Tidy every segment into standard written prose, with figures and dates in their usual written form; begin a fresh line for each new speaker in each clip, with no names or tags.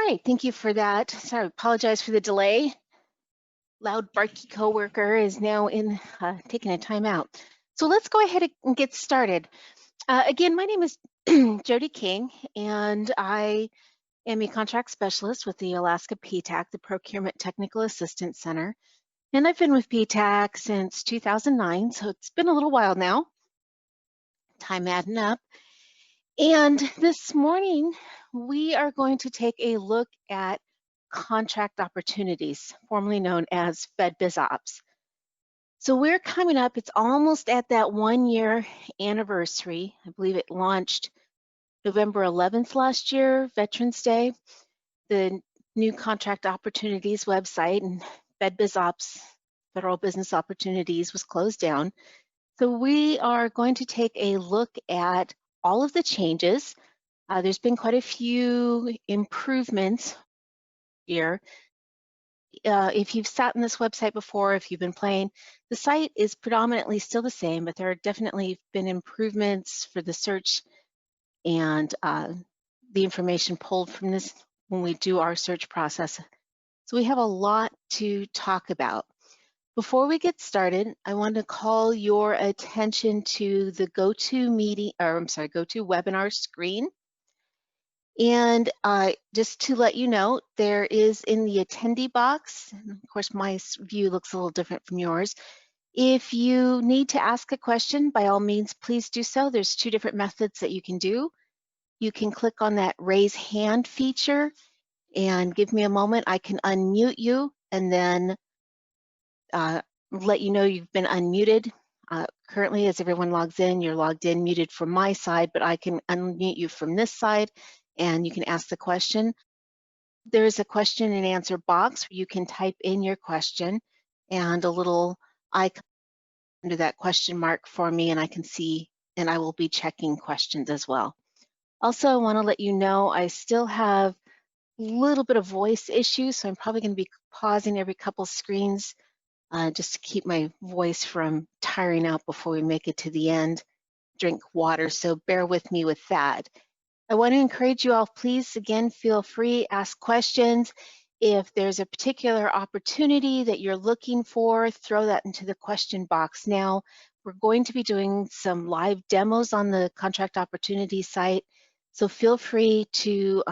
right, thank you for that. Sorry, apologize for the delay. Loud barky coworker is now in taking a time out. So let's go ahead and get started. Again, my name is Jody King, and I am a contract specialist with the Alaska PTAC, the Procurement Technical Assistance Center. And I've been with PTAC since 2009, so it's been a little while now. Time adding up. And this morning, we are going to take a look at contract opportunities, formerly known as FBOs. So we're coming up, it's almost at that 1-year anniversary. I believe it launched November 11th last year, Veterans Day. The new contract opportunities website and FBOs, Federal Business Opportunities, was closed down. So we are going to take a look at all of the changes. There's been quite a few improvements here. If you've sat in this website before, if you've been playing, the site is predominantly still the same, but there are definitely been improvements for the search and the information pulled from this when we do our search process. So we have a lot to talk about. Before we get started, I want to call your attention to the GoToWebinar screen. And just to let you know, there is in the attendee box, and of course my view looks a little different from yours. If you need to ask a question, by all means, please do so. There's 2 different methods that you can do. You can click on that raise hand feature and give me a moment. I can unmute you and then let you know you've been unmuted. Currently, as everyone logs in, you're logged in, muted from my side, but I can unmute you from this side and you can ask the question. There is a question and answer box where you can type in your question and a little icon under that question mark for me, and I can see, and I will be checking questions as well. Also, I want to let you know I still have a little bit of voice issues, so I'm probably going to be pausing every couple screens just to keep my voice from tiring out before we make it to the end. Drink water, so bear with me with that. I want to encourage you all, please, again, feel free, ask questions. If there's a particular opportunity that you're looking for, throw that into the question box now. We're going to be doing some live demos on the contract opportunity site, so feel free to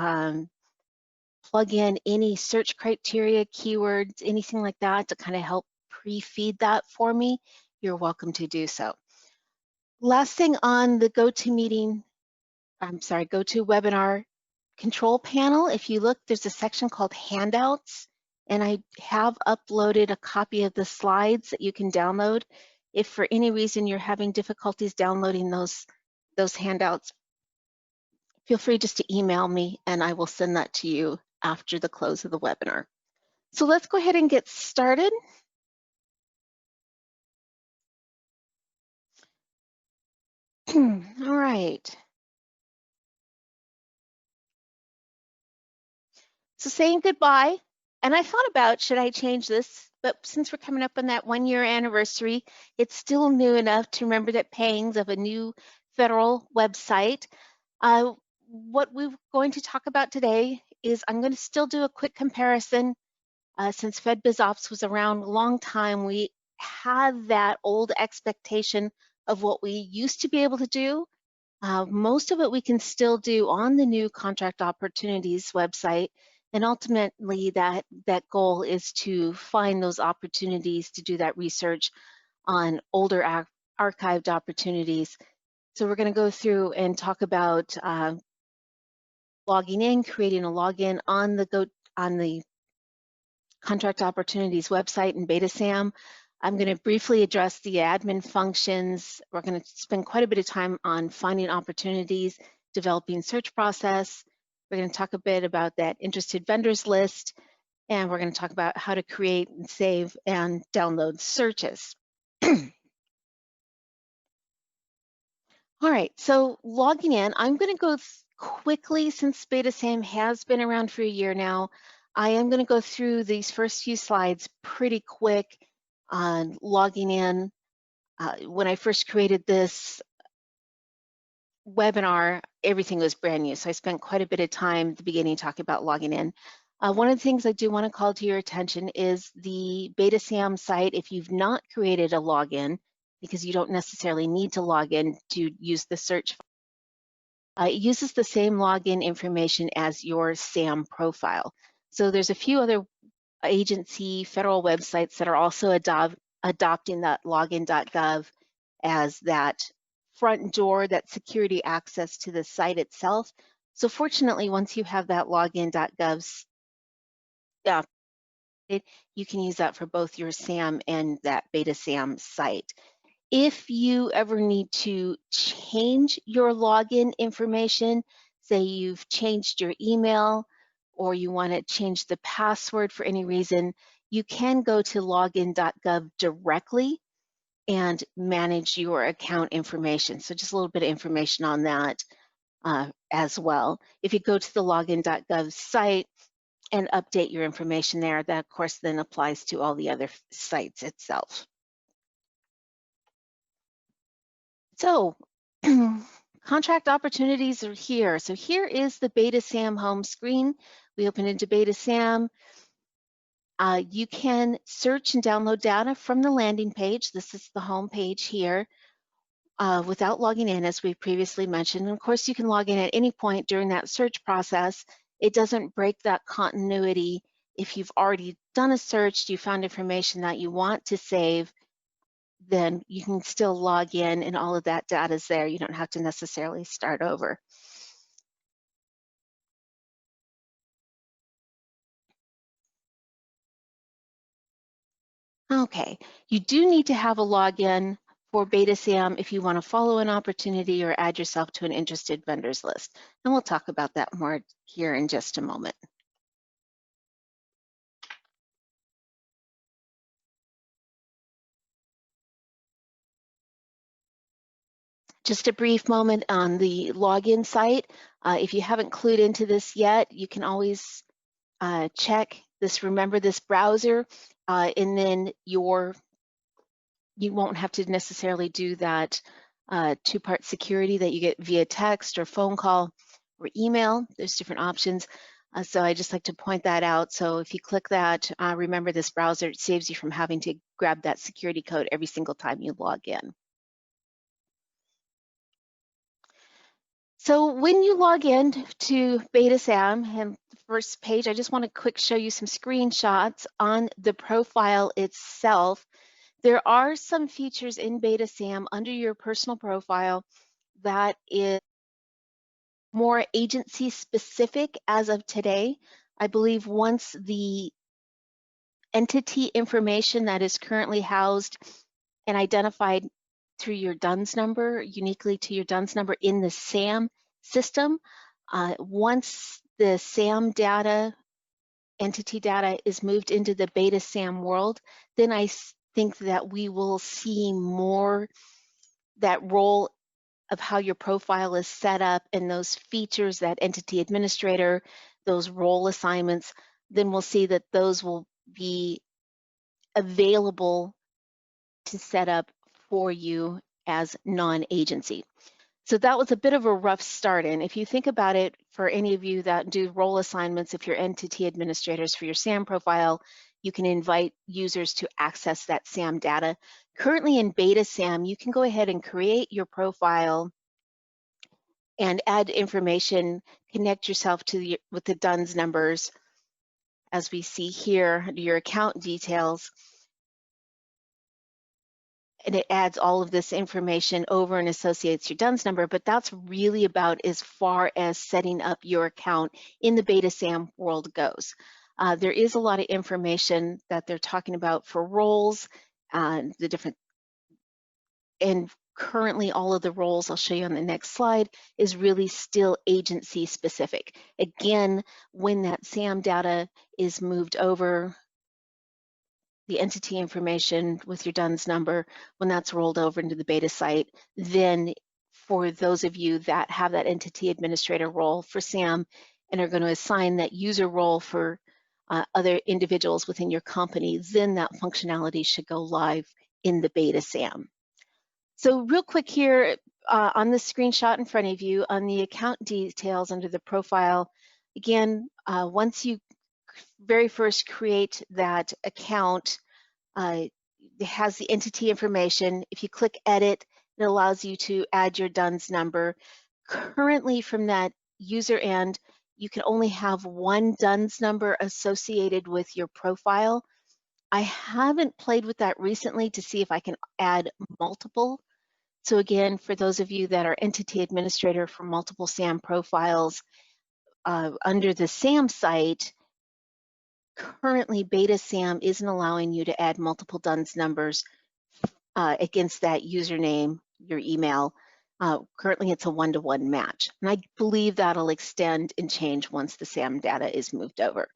plug in any search criteria, keywords, anything like that to kind of help pre-feed that for me. You're welcome to do so. Last thing on the GoToWebinar control panel, if you look, there's a section called Handouts, and I have uploaded a copy of the slides that you can download. If for any reason you're having difficulties downloading those handouts, feel free just to email me and I will send that to you after the close of the webinar. So let's go ahead and get started. All right. So saying goodbye, and I thought about, should I change this? But since we're coming up on that 1-year anniversary, it's still new enough to remember that pangs of a new federal website. What we're going to talk about today is I'm going to still do a quick comparison. Since FBOs was around a long time, we had that old expectation of what we used to be able to do. Most of it we can still do on the new contract opportunities website. And ultimately, that goal is to find those opportunities to do that research on older archived opportunities. So we're going to go through and talk about logging in, creating a login on the contract opportunities website in Beta.SAM. I'm going to briefly address the admin functions. We're going to spend quite a bit of time on finding opportunities, developing search process. We're going to talk a bit about that interested vendors list, and we're going to talk about how to create and save and download searches. All right, so logging in, I'm going to go quickly since Beta.SAM has been around for a year now. I am going to go through these first few slides pretty quick on logging in. When I first created this, webinar, everything was brand new. So I spent quite a bit of time at the beginning talking about logging in. One of the things I do want to call to your attention is the Beta.SAM site. If you've not created a login, because you don't necessarily need to log in to use the search, it uses the same login information as your SAM profile. So there's a few other agency federal websites that are also adopting that login.gov as that front door, that security access to the site itself. So fortunately, once you have that login.gov, you can use that for both your SAM and that Beta.SAM site. If you ever need to change your login information, say you've changed your email or you want to change the password for any reason, you can go to login.gov directly and manage your account information. So just a little bit of information on that as well. If you go to the login.gov site and update your information there, that of course then applies to all the other sites itself. So contract opportunities are here. So here is the Beta.SAM home screen. We open into Beta.SAM. You can search and download data from the landing page. This is the home page here without logging in, as we previously mentioned. And of course, you can log in at any point during that search process. It doesn't break that continuity. If you've already done a search, you found information that you want to save, then you can still log in and all of that data is there. You don't have to necessarily start over. Okay, you do need to have a login for Beta.SAM if you want to follow an opportunity or add yourself to an interested vendors list. And we'll talk about that more here in just a moment. Just a brief moment on the login site. If you haven't clued into this yet, you can always check this, remember this browser, and then you won't have to necessarily do that two-part security that you get via text or phone call or email. There's different options. So I just like to point that out. So if you click that, remember this browser, it saves you from having to grab that security code every single time you log in. So when you log in to Beta.SAM and the first page, I just want to quick show you some screenshots on the profile itself. There are some features in Beta.SAM under your personal profile that is more agency specific as of today. I believe once the entity information that is currently housed and identified through your DUNS number, uniquely to your DUNS number in the SAM system, once the SAM data, entity data is moved into the Beta.SAM world, then I think that we will see more that role of how your profile is set up and those features, that entity administrator, those role assignments, then we'll see that those will be available to set up for you as non-agency. So that was a bit of a rough start. And if you think about it, for any of you that do role assignments, if you're entity administrators for your SAM profile, you can invite users to access that SAM data. Currently in Beta.SAM, you can go ahead and create your profile and add information, connect yourself to with the DUNS numbers, as we see here, your account details, and it adds all of this information over and associates your DUNS number, but that's really about as far as setting up your account in the Beta.SAM world goes. There is a lot of information that they're talking about for roles, the different, and currently all of the roles, I'll show you on the next slide, is really still agency specific. Again, when that SAM data is moved over, the entity information with your DUNS number, when that's rolled over into the Beta site, then for those of you that have that entity administrator role for SAM and are going to assign that user role for other individuals within your company, then that functionality should go live in the Beta SAM. So real quick here, on the screenshot in front of you, on the account details under the profile, again, once you very first create that account, it has the entity information. If you click edit, it allows you to add your DUNS number. Currently, from that user end, you can only have one DUNS number associated with your profile. I haven't played with that recently to see if I can add multiple. So again, for those of you that are entity administrator for multiple SAM profiles, under the SAM site, currently Beta.SAM isn't allowing you to add multiple DUNS numbers against that username, your email. Currently it's a one-to-one match. And I believe that'll extend and change once the SAM data is moved over.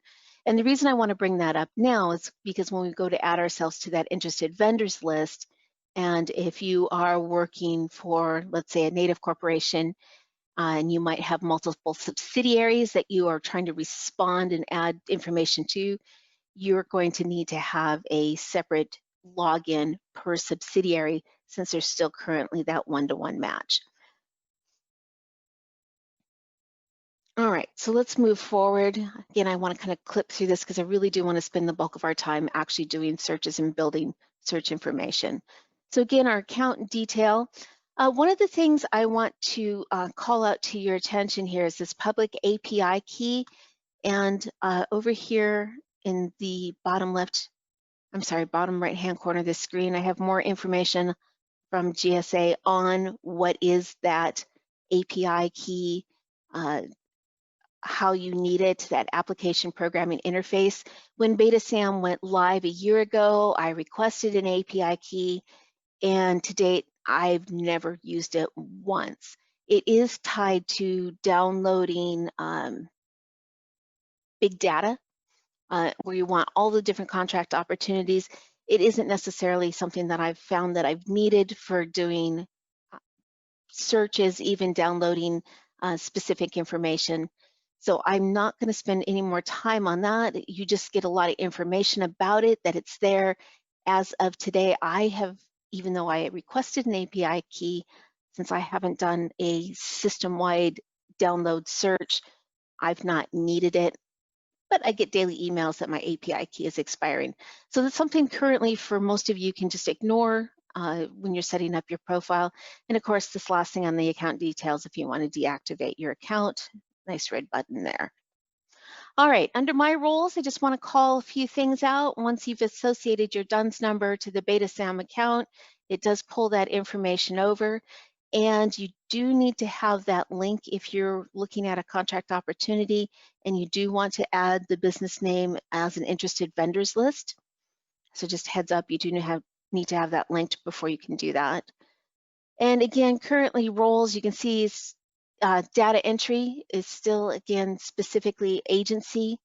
And the reason I want to bring that up now is because when we go to add ourselves to that interested vendors list, and if you are working for, let's say, a native corporation, and you might have multiple subsidiaries that you are trying to respond and add information to, you're going to need to have a separate login per subsidiary since there's still currently that one-to-one match. All right, so let's move forward. Again, I want to kind of clip through this because I really do want to spend the bulk of our time actually doing searches and building search information. So again, our account detail. One of the things I want to call out to your attention here is this public API key. And over here in the bottom right-hand corner of the screen, I have more information from GSA on what is that API key, how you need it, that application programming interface. When Beta.SAM went live a year ago, I requested an API key, and to date, I've never used it once. It is tied to downloading big data, where you want all the different contract opportunities. It isn't necessarily something that I've found that I've needed for doing searches, even downloading specific information. So I'm not going to spend any more time on that. You just get a lot of information about it, that it's there. As of today, even though I requested an API key, since I haven't done a system-wide download search, I've not needed it, but I get daily emails that my API key is expiring. So that's something currently for most of you can just ignore when you're setting up your profile. And of course, this last thing on the account details, if you want to deactivate your account, nice red button there. All right, under my roles, I just want to call a few things out. Once you've associated your DUNS number to the Beta.SAM account, it does pull that information over. And you do need to have that link if you're looking at a contract opportunity and you do want to add the business name as an interested vendors list. So just heads up, you do need to have that linked before you can do that. And again, currently roles, you can see data entry is still, again, specifically agency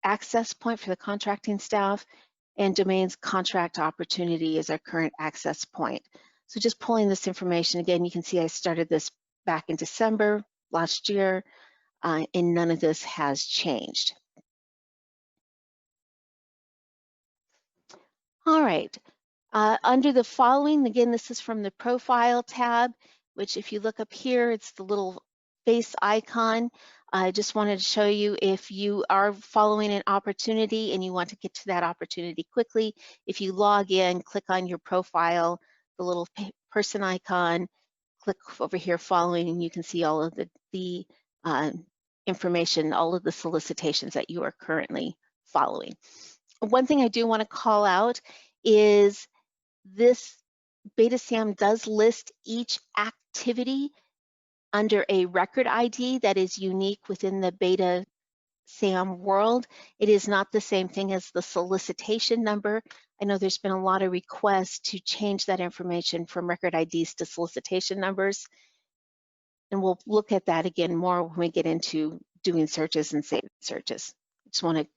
access point for the contracting staff, and domains contract opportunity is our current access point. So just pulling this information, again, you can see I started this back in December last year, and none of this has changed. All right, under the following, again, this is from the profile tab, which if you look up here, it's the little face icon. I just wanted to show you if you are following an opportunity and you want to get to that opportunity quickly, if you log in, click on your profile, the little person icon, click over here following, and you can see all of the information, all of the solicitations that you are currently following. One thing I do want to call out is this Beta.SAM does list each activity under a record ID that is unique within the Beta.SAM world. It is not the same thing as the solicitation number. I know there's been a lot of requests to change that information from record IDs to solicitation numbers. And we'll look at that again more when we get into doing searches and saving searches. I just want to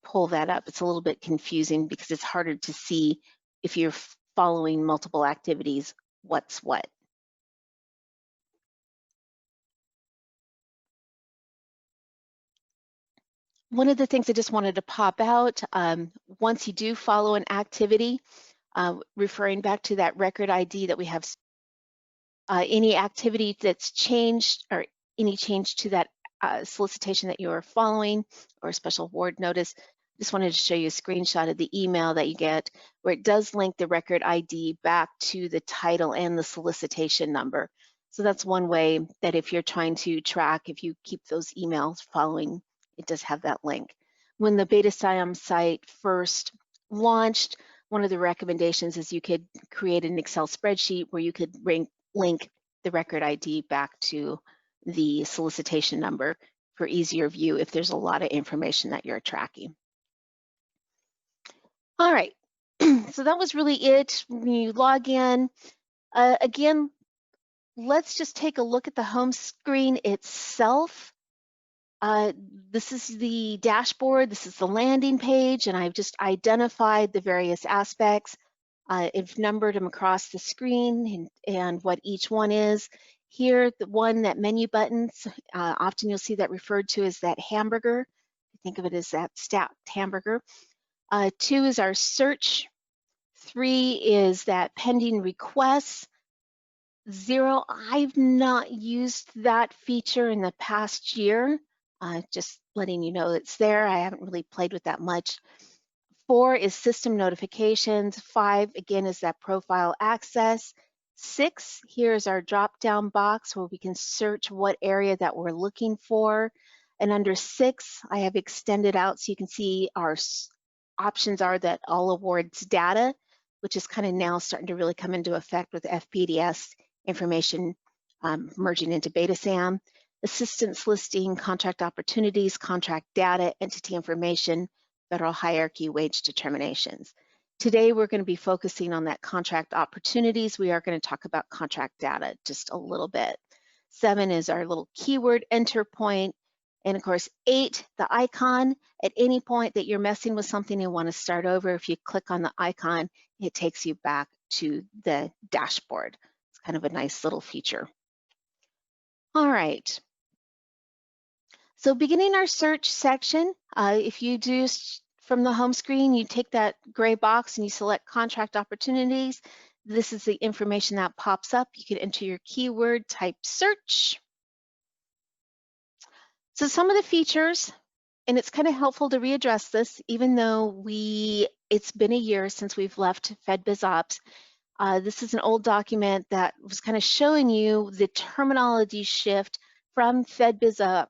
pull that up. It's a little bit confusing because it's harder to see if you're following multiple activities, what's what. One of the things I just wanted to pop out, once you do follow an activity, referring back to that record ID that we have any activity that's changed or any change to that solicitation that you're following or a special award notice. Just wanted to show you a screenshot of the email that you get where it does link the record ID back to the title and the solicitation number. So that's one way that if you're trying to track, if you keep those emails following, it does have that link. When the Beta.SAM site first launched, one of the recommendations is you could create an Excel spreadsheet where you could link the record ID back to the solicitation number for easier view if there's a lot of information that you're tracking. All right, so that was really it. When you log in, again, let's just take a look at the home screen itself. This is the dashboard, this is the landing page, and I've just identified the various aspects. I've numbered them across the screen and what each one is. Here, the one, that menu buttons, often you'll see that referred to as that hamburger. Think of it as that stacked hamburger. 2 is our search. 3 is that pending requests. 0, I've not used that feature in the past year. Just letting you know it's there. I haven't really played with that much. 4 is system notifications. 5, again, is that profile access. 6, here's our drop-down box where we can search what area that we're looking for. And under 6, I have extended out so you can see our options are that all awards data, which is kind of now starting to really come into effect with FPDS information merging into Beta.SAM. Assistance listing, contract opportunities, contract data, entity information, federal hierarchy, wage determinations. Today, we're going to be focusing on that contract opportunities. We are going to talk about contract data just a little bit. 7 is our little keyword enter point. And of course, 8, the icon. At any point that you're messing with something and want to start over, if you click on the icon, it takes you back to the dashboard. It's kind of a nice little feature. All right. So beginning our search section, if you do from the home screen, you take that gray box and you select contract opportunities. This is the information that pops up. You can enter your keyword, type search. So some of the features, and it's kind of helpful to readdress this, even though it's been a year since we've left FedBizOps. This is an old document that was kind of showing you the terminology shift from FedBizOps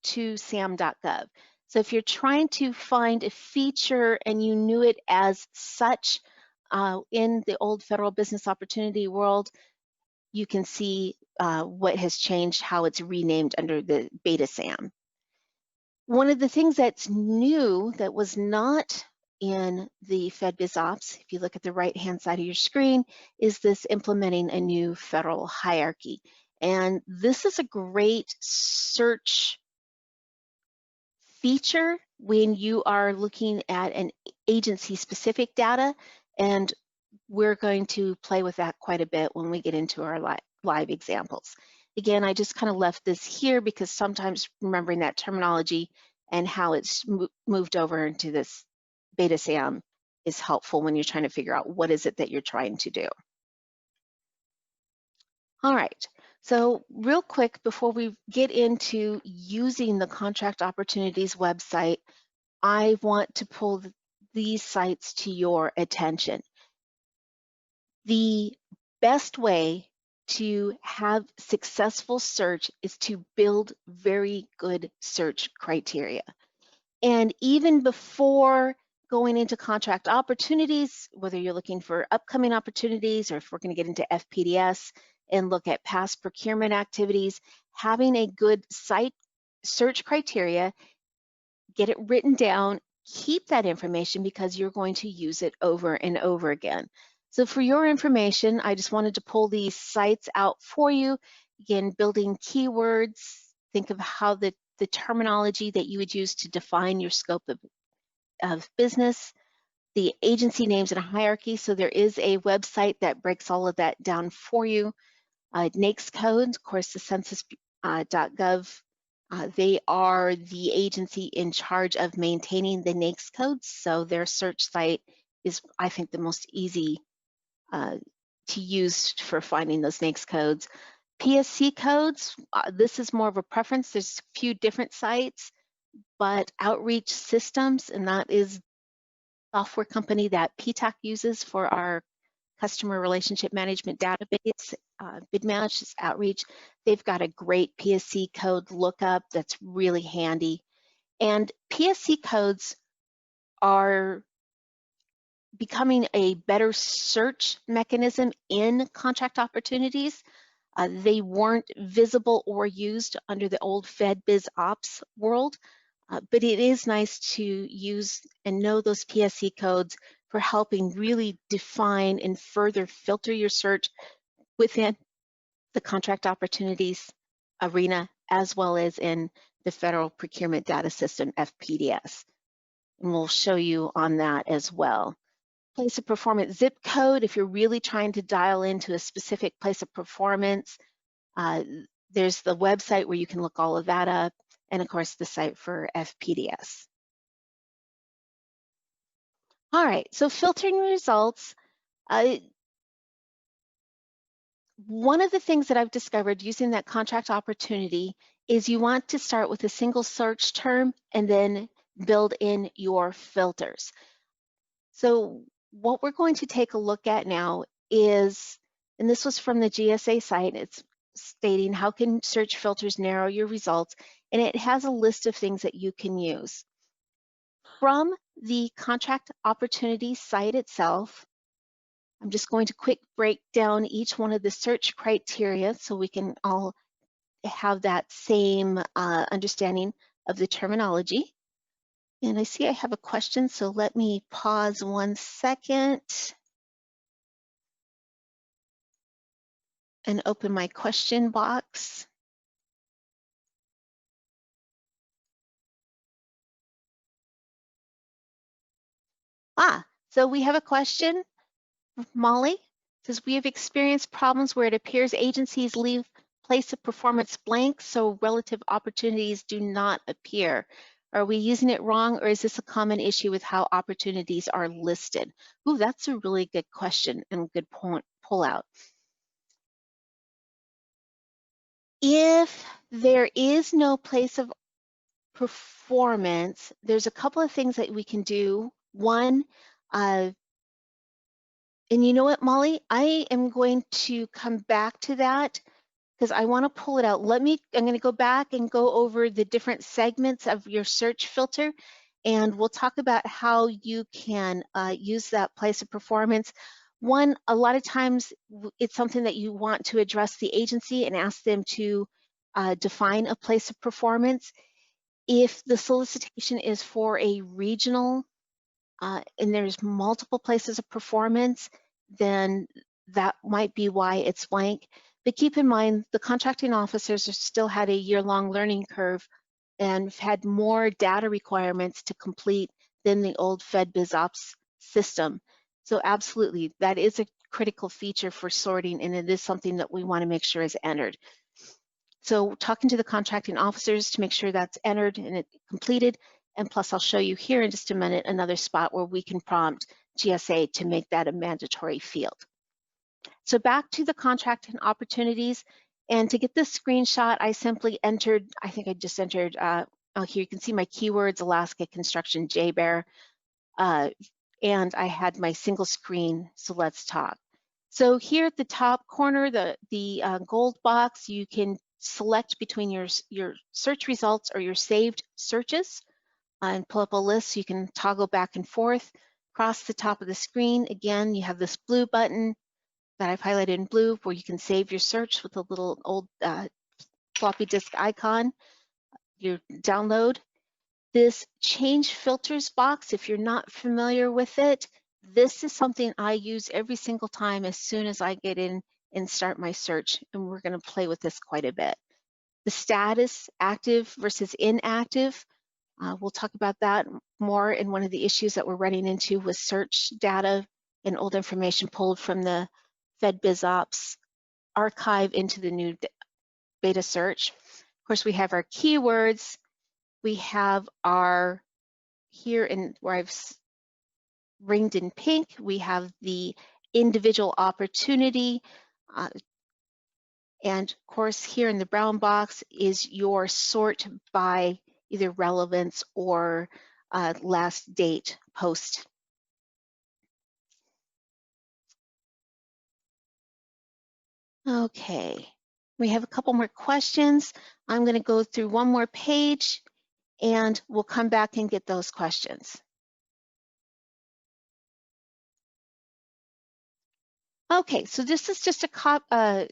to SAM.gov. So if you're trying to find a feature and you knew it as such in the old federal business opportunity world, you can see what has changed, how it's renamed under the Beta.SAM. One of the things that's new that was not in the FedBizOps, if you look at the right-hand side of your screen, is this implementing a new federal hierarchy. And this is a great search feature when you are looking at an agency-specific data, and we're going to play with that quite a bit when we get into our live examples. Again, I just kind of left this here because sometimes remembering that terminology and how it's moved over into this Beta.SAM is helpful when you're trying to figure out what is it that you're trying to do. All right, so real quick before we get into using the Contract Opportunities website, I want to pull these sites to your attention. The best way to have successful search is to build very good search criteria. And even before going into contract opportunities, whether you're looking for upcoming opportunities or if we're going to get into FPDS and look at past procurement activities, having a good site search criteria, get it written down, keep that information because you're going to use it over and over again. So for your information, I just wanted to pull these sites out for you. Again, building keywords, think of how the terminology that you would use to define your scope of business, the agency names and a hierarchy. So there is a website that breaks all of that down for you. NAICS codes, of course, the Census.gov. They are the agency in charge of maintaining the NAICS codes. So their search site is, I think, the most easy to use for finding those NAICS codes. PSC codes, this is more of a preference. There's a few different sites, but Outreach Systems, and that is software company that PTAC uses for our customer relationship management database, BidMatch is Outreach. They've got a great PSC code lookup that's really handy. And PSC codes are becoming a better search mechanism in contract opportunities. They weren't visible or used under the old FedBizOps world, but it is nice to use and know those PSC codes for helping really define and further filter your search within the contract opportunities arena, as well as in the Federal Procurement Data System, FPDS. And we'll show you on that as well. Place of performance zip code, if you're really trying to dial into a specific place of performance, there's the website where you can look all of that up, and of course the site for FPDS. All right, so filtering results. One of the things that I've discovered using that contract opportunity is you want to start with a single search term and then build in your filters. So what we're going to take a look at now is, and this was from the GSA site, it's stating how can search filters narrow your results, and it has a list of things that you can use. From the contract opportunity site itself, I'm just going to quick break down each one of the search criteria so we can all have that same understanding of the terminology. And I see I have a question, so let me pause 1 second and open my question box. So we have a question. Molly says, we have experienced problems where it appears agencies leave place of performance blank, so relative opportunities do not appear. Are we using it wrong, or is this a common issue with how opportunities are listed? Ooh, that's a really good question and good pull out. If there is no place of performance, there's a couple of things that we can do. One, and you know what, Molly, I am going to come back to that because I want to pull it out. I'm going to go back and go over the different segments of your search filter, and we'll talk about how you can use that place of performance. One, a lot of times it's something that you want to address the agency and ask them to define a place of performance. If the solicitation is for a regional and there's multiple places of performance, then that might be why it's blank. But keep in mind, the contracting officers have still had a year-long learning curve and had more data requirements to complete than the old FedBizOps system. So absolutely, that is a critical feature for sorting, and it is something that we want to make sure is entered. So talking to the contracting officers to make sure that's entered and it completed, and plus I'll show you here in just a minute another spot where we can prompt GSA to make that a mandatory field. So back to the contract and opportunities, and to get this screenshot, I simply entered, I think I just entered, oh, here you can see my keywords, Alaska Construction JBear, and I had my single screen, so let's talk. So here at the top corner, the gold box, you can select between your search results or your saved searches and pull up a list so you can toggle back and forth. Across the top of the screen, again, you have this blue button that I've highlighted in blue where you can save your search with a little old floppy disk icon, your download. This change filters box, if you're not familiar with it, this is something I use every single time as soon as I get in and start my search, and we're going to play with this quite a bit. The status, active versus inactive, we'll talk about that more in one of the issues that we're running into with search data and old information pulled from the FedBizOps archive into the new beta search. Of course, we have our keywords. We have our, here in where I've ringed in pink, we have the individual opportunity. And of course, here in the brown box is your sort by either relevance or last date post. Okay, we have a couple more questions. I'm going to go through one more page and we'll come back and get those questions. Okay, so this is just a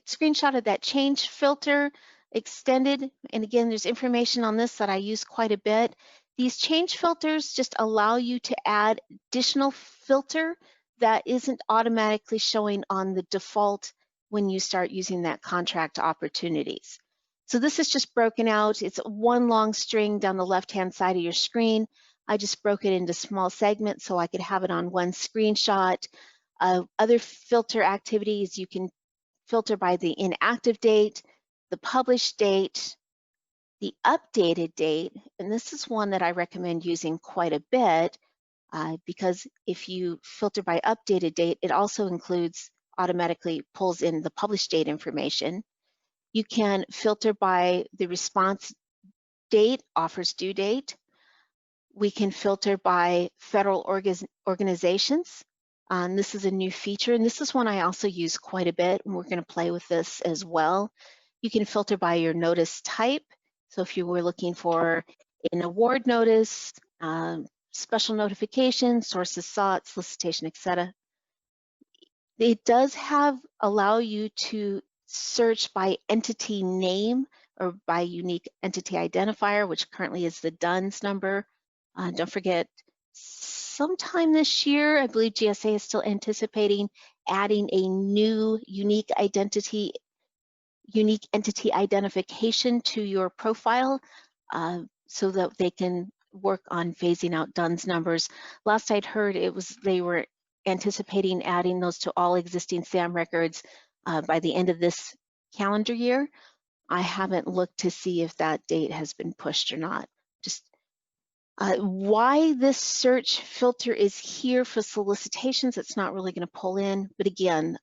screenshot of that change filter extended. And again, there's information on this that I use quite a bit. These change filters just allow you to add additional filter that isn't automatically showing on the default when you start using that contract opportunities. So this is just broken out. It's one long string down the left-hand side of your screen. I just broke it into small segments so I could have it on one screenshot. Other filter activities, you can filter by the inactive date, the published date, the updated date, and this is one that I recommend using quite a bit because if you filter by updated date, it also includes, automatically pulls in the published date information. You can filter by the response date, offers due date. We can filter by federal organizations. This is a new feature, and this is one I also use quite a bit, and we're going to play with this as well. You can filter by your notice type. So if you were looking for an award notice, special notification, sources sought, solicitation, etc. It does allow you to search by entity name or by unique entity identifier, which currently is the DUNS number. Don't forget, sometime this year, I believe GSA is still anticipating adding a new unique entity identification to your profile so that they can work on phasing out DUNS numbers. Last I'd heard, they were anticipating adding those to all existing SAM records by the end of this calendar year. I haven't looked to see if that date has been pushed or not. Just why this search filter is here for solicitations, it's not really going to pull in, but again,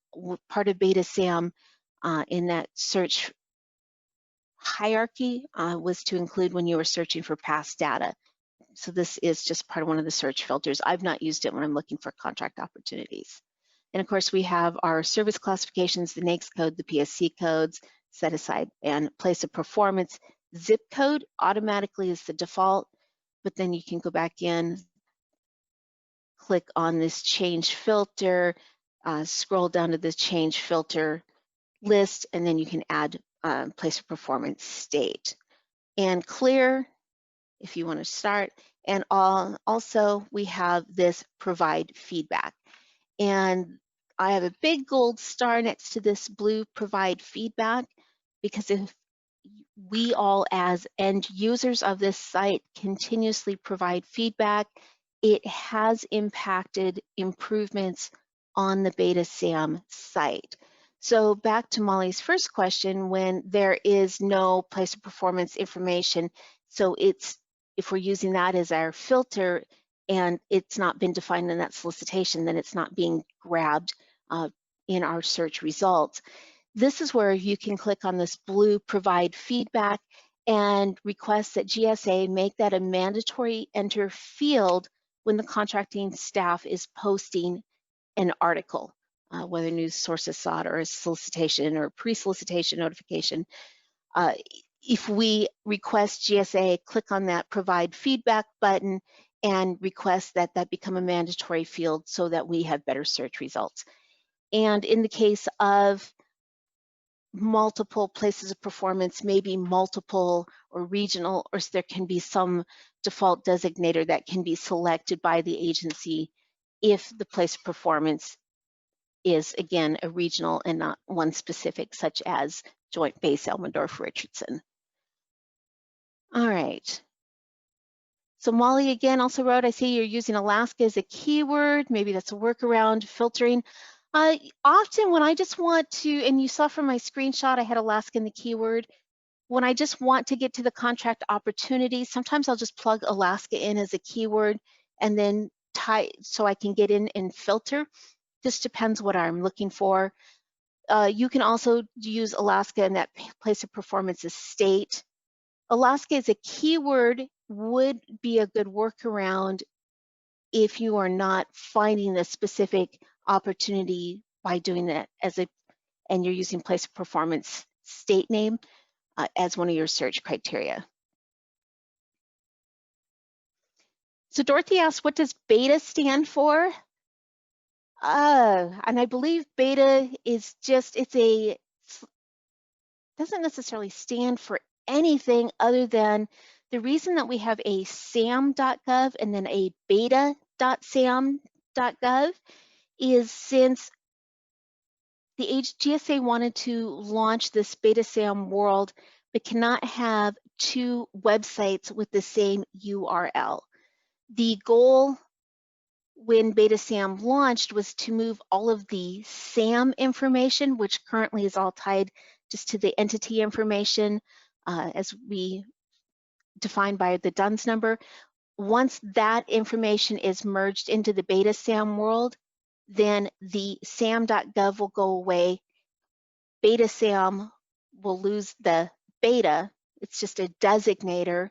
part of Beta.SAM in that search hierarchy was to include when you were searching for past data. So this is just part of one of the search filters. I've not used it when I'm looking for contract opportunities. And of course, we have our service classifications, the NAICS code, the PSC codes, set aside, and place of performance. Zip code automatically is the default, but then you can go back in, click on this change filter, scroll down to the change filter list, and then you can add place of performance state. And clear, if you want to start. And also we have this provide feedback. And I have a big gold star next to this blue provide feedback, because if we all as end users of this site continuously provide feedback, it has impacted improvements on the Beta.SAM site. So back to Molly's first question, when there is no place of performance information, so if we're using that as our filter and it's not been defined in that solicitation, then it's not being grabbed in our search results. This is where you can click on this blue provide feedback and request that GSA make that a mandatory enter field when the contracting staff is posting an article, whether news sources sought or a solicitation or pre-solicitation notification. If we request GSA, click on that provide feedback button and request that that become a mandatory field so that we have better search results. And in the case of multiple places of performance, maybe multiple or regional, or there can be some default designator that can be selected by the agency if the place of performance is, again, a regional and not one specific, such as Joint Base Elmendorf-Richardson. All right. So Molly again also wrote, I see you're using Alaska as a keyword. Maybe that's a workaround filtering. Often when I just want to, and you saw from my screenshot, I had Alaska in the keyword. When I just want to get to the contract opportunity, sometimes I'll just plug Alaska in as a keyword and then so I can get in and filter. Just depends what I'm looking for. You can also use Alaska, and that place of performance is state. Alaska is a keyword, would be a good workaround if you are not finding a specific opportunity by doing that and you're using place of performance state name as one of your search criteria. So Dorothy asked, what does Beta stand for? And I believe Beta is just, doesn't necessarily stand for anything other than the reason that we have a SAM.gov and then a Beta.SAM.gov is since the GSA wanted to launch this Beta.SAM world, but cannot have two websites with the same URL. The goal when Beta.SAM launched was to move all of the SAM information, which currently is all tied just to the entity information as we defined by the DUNS number. Once that information is merged into the Beta.SAM world, then the SAM.gov will go away. Beta.SAM will lose the beta. It's just a designator.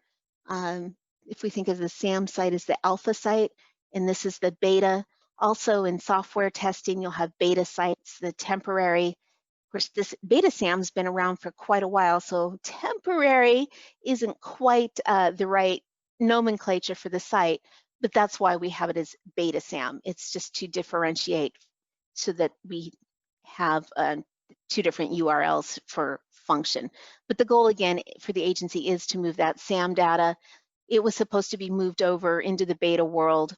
If we think of the SAM site as the alpha site, and this is the beta. Also in software testing, you'll have beta sites, the temporary. Of course, this Beta.SAM's been around for quite a while, so temporary isn't quite the right nomenclature for the site, but that's why we have it as Beta.SAM. It's just to differentiate so that we have two different URLs for function. But the goal again for the agency is to move that SAM data. It was supposed to be moved over into the beta world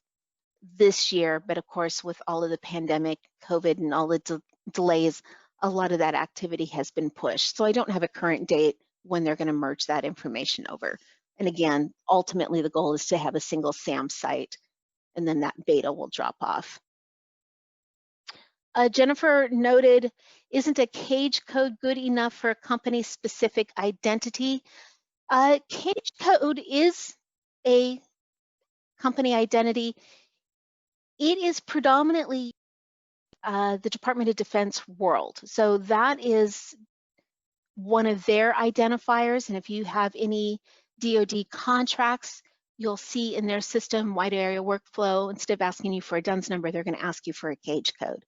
this year, but of course with all of the pandemic, COVID and all the delays, a lot of that activity has been pushed. So I don't have a current date when they're going to merge that information over. And again, ultimately the goal is to have a single SAM site, and then that beta will drop off. Jennifer noted, isn't a cage code good enough for a company-specific identity? Cage code is a company identity. It is predominantly the Department of Defense world. So that is one of their identifiers. And if you have any DoD contracts, you'll see in their system, wide area workflow, instead of asking you for a DUNS number, they're going to ask you for a cage code.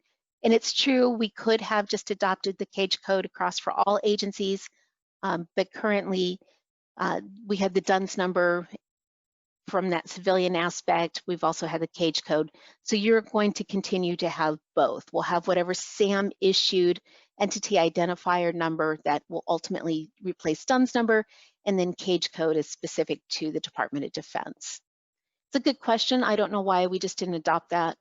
And it's true, we could have just adopted the cage code across for all agencies, but currently we have the DUNS number from that civilian aspect. We've also had the cage code. So you're going to continue to have both. We'll have whatever SAM issued entity identifier number that will ultimately replace DUNS number, and then cage code is specific to the Department of Defense. It's a good question. I don't know why we just didn't adopt that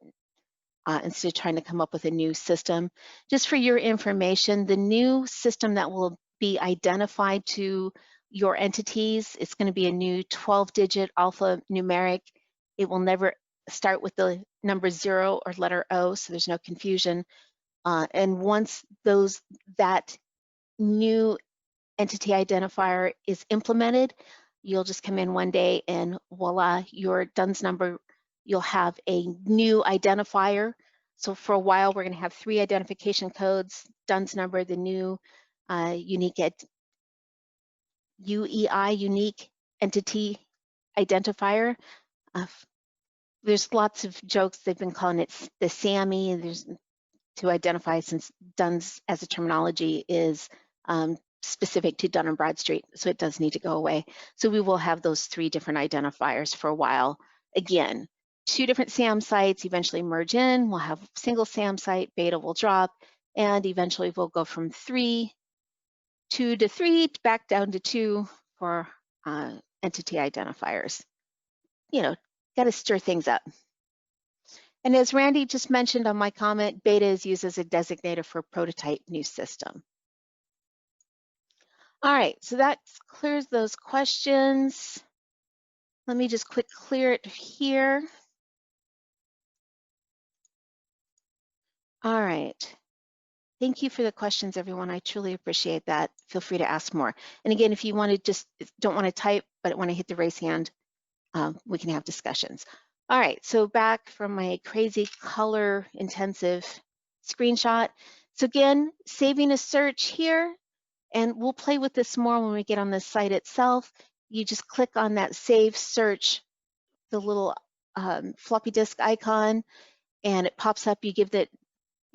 instead of trying to come up with a new system. Just for your information, the new system that will be identified to your entities, it's going to be a new 12-digit alphanumeric. It will never start with the number 0 or letter O, so there's no confusion. And once that new entity identifier is implemented, you'll just come in one day and voila, your DUNS number, you'll have a new identifier. So for a while, we're going to have 3 identification codes, DUNS number, the new unique UEI, unique entity identifier. There's lots of jokes. They've been calling it the SAMI. There's to identify, since DUNS as a terminology is specific to Dun & Bradstreet, so it does need to go away. So we will have those 3 different identifiers for a while. Again, 2 different SAM sites eventually merge in. We'll have a single SAM site, beta will drop, and eventually we'll go from 2 to 3, back down to 2 for entity identifiers. You know, got to stir things up. And as Randy just mentioned on my comment, beta is used as a designator for prototype new system. All right, so that clears those questions. Let me just quick clear it here. All right. Thank you for the questions, everyone. I truly appreciate that. Feel free to ask more. And again, if you want to just don't want to type, but want to hit the raise hand, we can have discussions. All right, so back from my crazy color intensive screenshot. So again, saving a search here, and we'll play with this more when we get on the site itself. You just click on that save search, the little floppy disk icon, and it pops up. You give it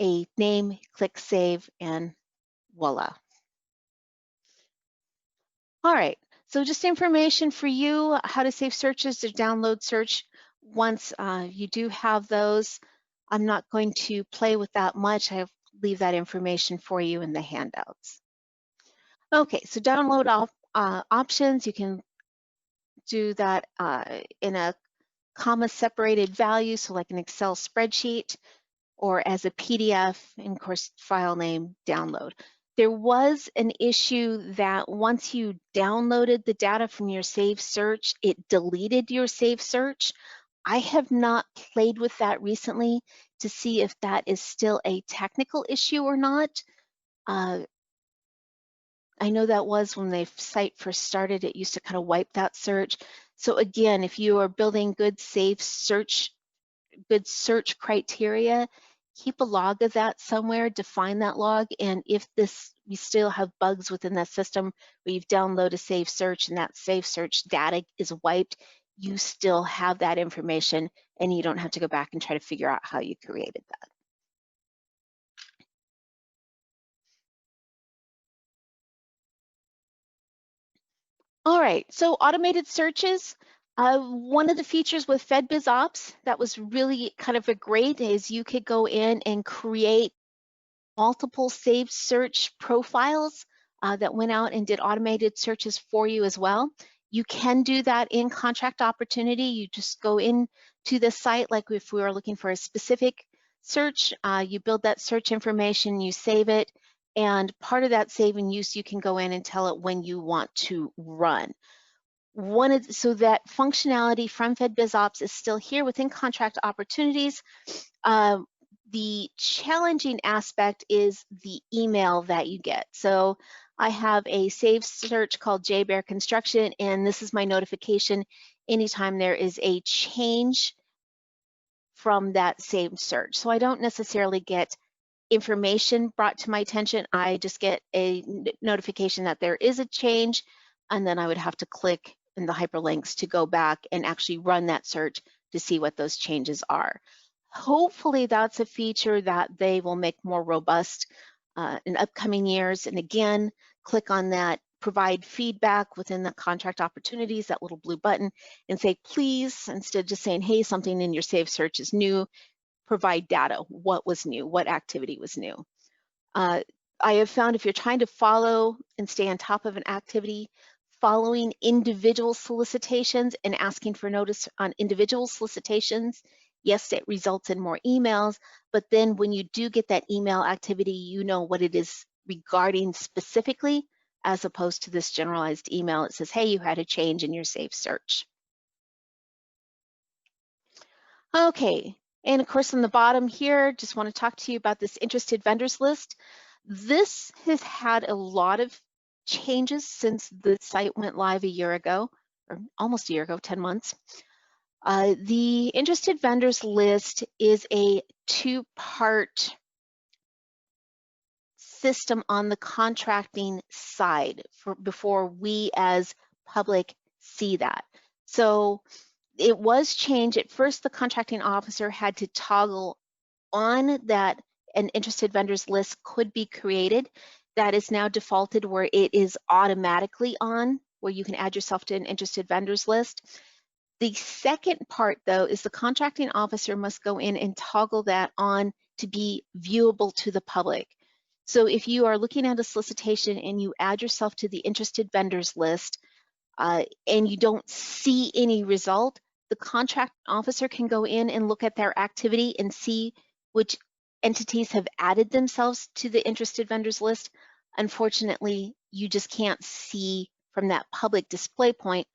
a name, click save, and voila. All right, so just information for you, how to save searches, to download search once you do have those. I'm not going to play with that much. I leave that information for you in the handouts. Okay, so download options, you can do that in a comma separated value, so like an Excel spreadsheet, or as a PDF, and of course, file name download. There was an issue that once you downloaded the data from your saved search, it deleted your saved search. I have not played with that recently to see if that is still a technical issue or not. I know that was when the site first started, it used to kind of wipe that search. So again, if you are building good search criteria, keep a log of that somewhere, define that log, and if you still have bugs within that system where you've downloaded a saved search and that saved search data is wiped, you still have that information and you don't have to go back and try to figure out how you created that. All right, so automated searches. One of the features with FBO that was really kind of great is you could go in and create multiple saved search profiles that went out and did automated searches for you as well. You can do that in Contract Opportunity. You just go in to the site, like if we were looking for a specific search, you build that search information, you save it, and part of that save and use, you can go in and tell it when you want to run. So that functionality from FBO is still here within Contract Opportunities. The challenging aspect is the email that you get. So I have a saved search called JBear Construction, and this is my notification anytime there is a change from that saved search. So I don't necessarily get information brought to my attention. I just get a notification that there is a change, and then I would have to click in the hyperlinks to go back and actually run that search to see what those changes are. Hopefully that's a feature that they will make more robust in upcoming years. And again, click on that provide feedback within the Contract Opportunities, that little blue button, and say, please, instead of just saying, hey, something in your saved search is new, provide data. What was new? What activity was new? I have found if you're trying to follow and stay on top of an activity, following individual solicitations and asking for notice on individual solicitations, yes, it results in more emails, but then when you do get that email activity, you know what it is regarding specifically, as opposed to this generalized email. It says, hey, you had a change in your saved search. Okay, and of course on the bottom here, just want to talk to you about this interested vendors list. This has had a lot of changes since the site went live a year ago, or almost a year ago, 10 months. The interested vendors list is a two-part system on the contracting side before we as public see that. So it was changed. At first, the contracting officer had to toggle on that an interested vendors list could be created. That is now defaulted where it is automatically on, where you can add yourself to an interested vendors list. The second part, though, is the contracting officer must go in and toggle that on to be viewable to the public. So if you are looking at a solicitation and you add yourself to the interested vendors list and you don't see any result, the contract officer can go in and look at their activity and see which entities have added themselves to the interested vendors list. Unfortunately, you just can't see from that public display point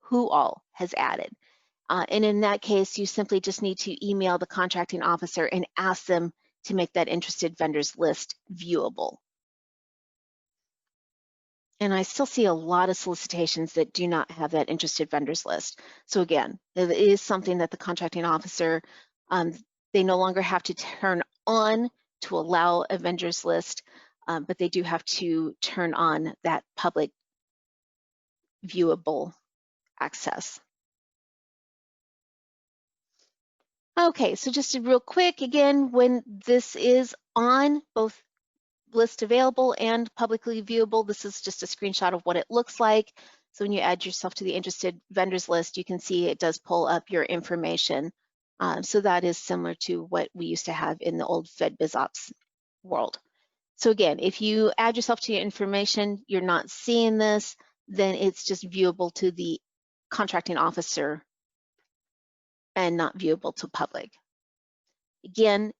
who all has added. And in that case, you simply just need to email the contracting officer and ask them to make that interested vendors list viewable. And I still see a lot of solicitations that do not have that interested vendors list. So again, it is something that the contracting officer, they no longer have to turn on to allow a vendors list, but they do have to turn on that public viewable access. Okay, so just real quick, again, when this is on both list available and publicly viewable, this is just a screenshot of what it looks like. So when you add yourself to the interested vendors list, you can see it does pull up your information. So that is similar to what we used to have in the old FedBizOps world. So again, if you add yourself to your information, you're not seeing this, then it's just viewable to the contracting officer and not viewable to public. Again,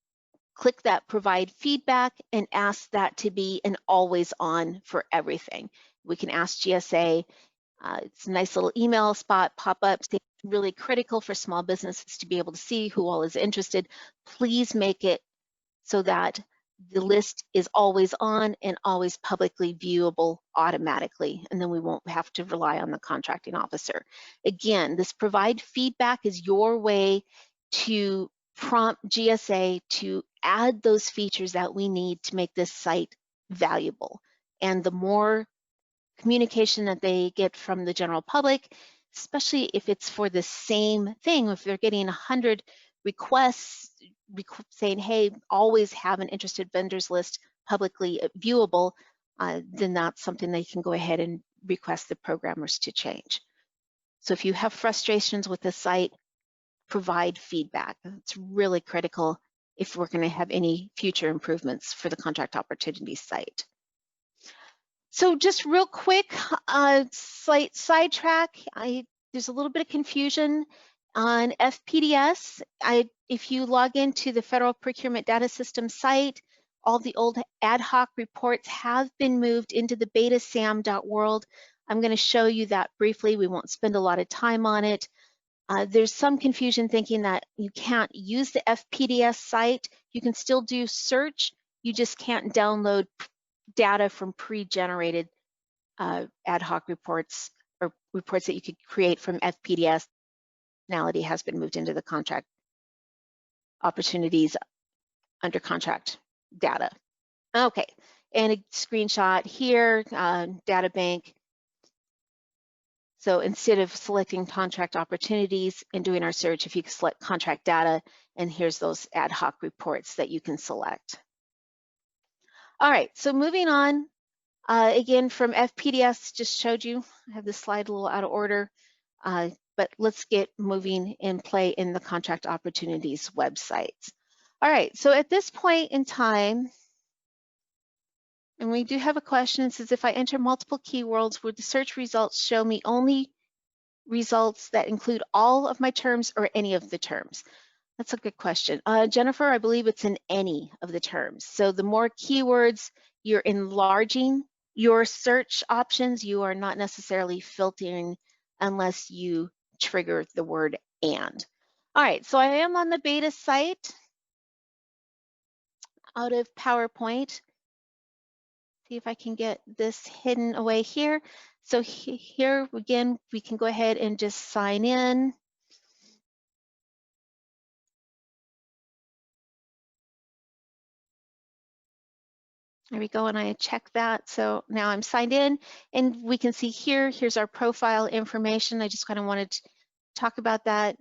click that provide feedback and ask that to be an always on for everything. We can ask GSA, it's a nice little email spot pop up. It's really critical for small businesses to be able to see who all is interested. Please make it so that the list is always on and always publicly viewable automatically, and then we won't have to rely on the contracting officer. Again, this provide feedback is your way to prompt GSA to add those features that we need to make this site valuable. And the more communication that they get from the general public, especially if it's for the same thing, if they're getting 100 requests saying, hey, always have an interested vendors list publicly viewable, then that's something they can go ahead and request the programmers to change. So if you have frustrations with the site, provide feedback. It's really critical if we're going to have any future improvements for the contract opportunities site. So just real quick, slight sidetrack. There's a little bit of confusion on FPDS. If you log into the Federal Procurement Data System site, all the old ad hoc reports have been moved into the Beta.SAM.gov. I'm going to show you that briefly. We won't spend a lot of time on it. There's some confusion thinking that you can't use the FPDS site. You can still do search. You just can't download data from pre-generated ad hoc reports or reports that you could create from FPDS. Functionality has been moved into the contract opportunities under contract data. Okay, and a screenshot here, data bank. So instead of selecting contract opportunities and doing our search, if you can select contract data, and here's those ad hoc reports that you can select. All right, so moving on, again, from FPDS, just showed you, I have this slide a little out of order, but let's get moving and play in the contract opportunities websites. All right, so at this point in time, and we do have a question, it says, if I enter multiple keywords, would the search results show me only results that include all of my terms or any of the terms? That's a good question. Jennifer, I believe it's in any of the terms. So the more keywords you're enlarging your search options, you are not necessarily filtering unless you trigger the word and. All right, so I am on the beta site out of PowerPoint. See if I can get this hidden away here. So here again, we can go ahead and just sign in. There we go, and I check that. So now I'm signed in, and we can see here's our profile information. I just kind of wanted to talk about that.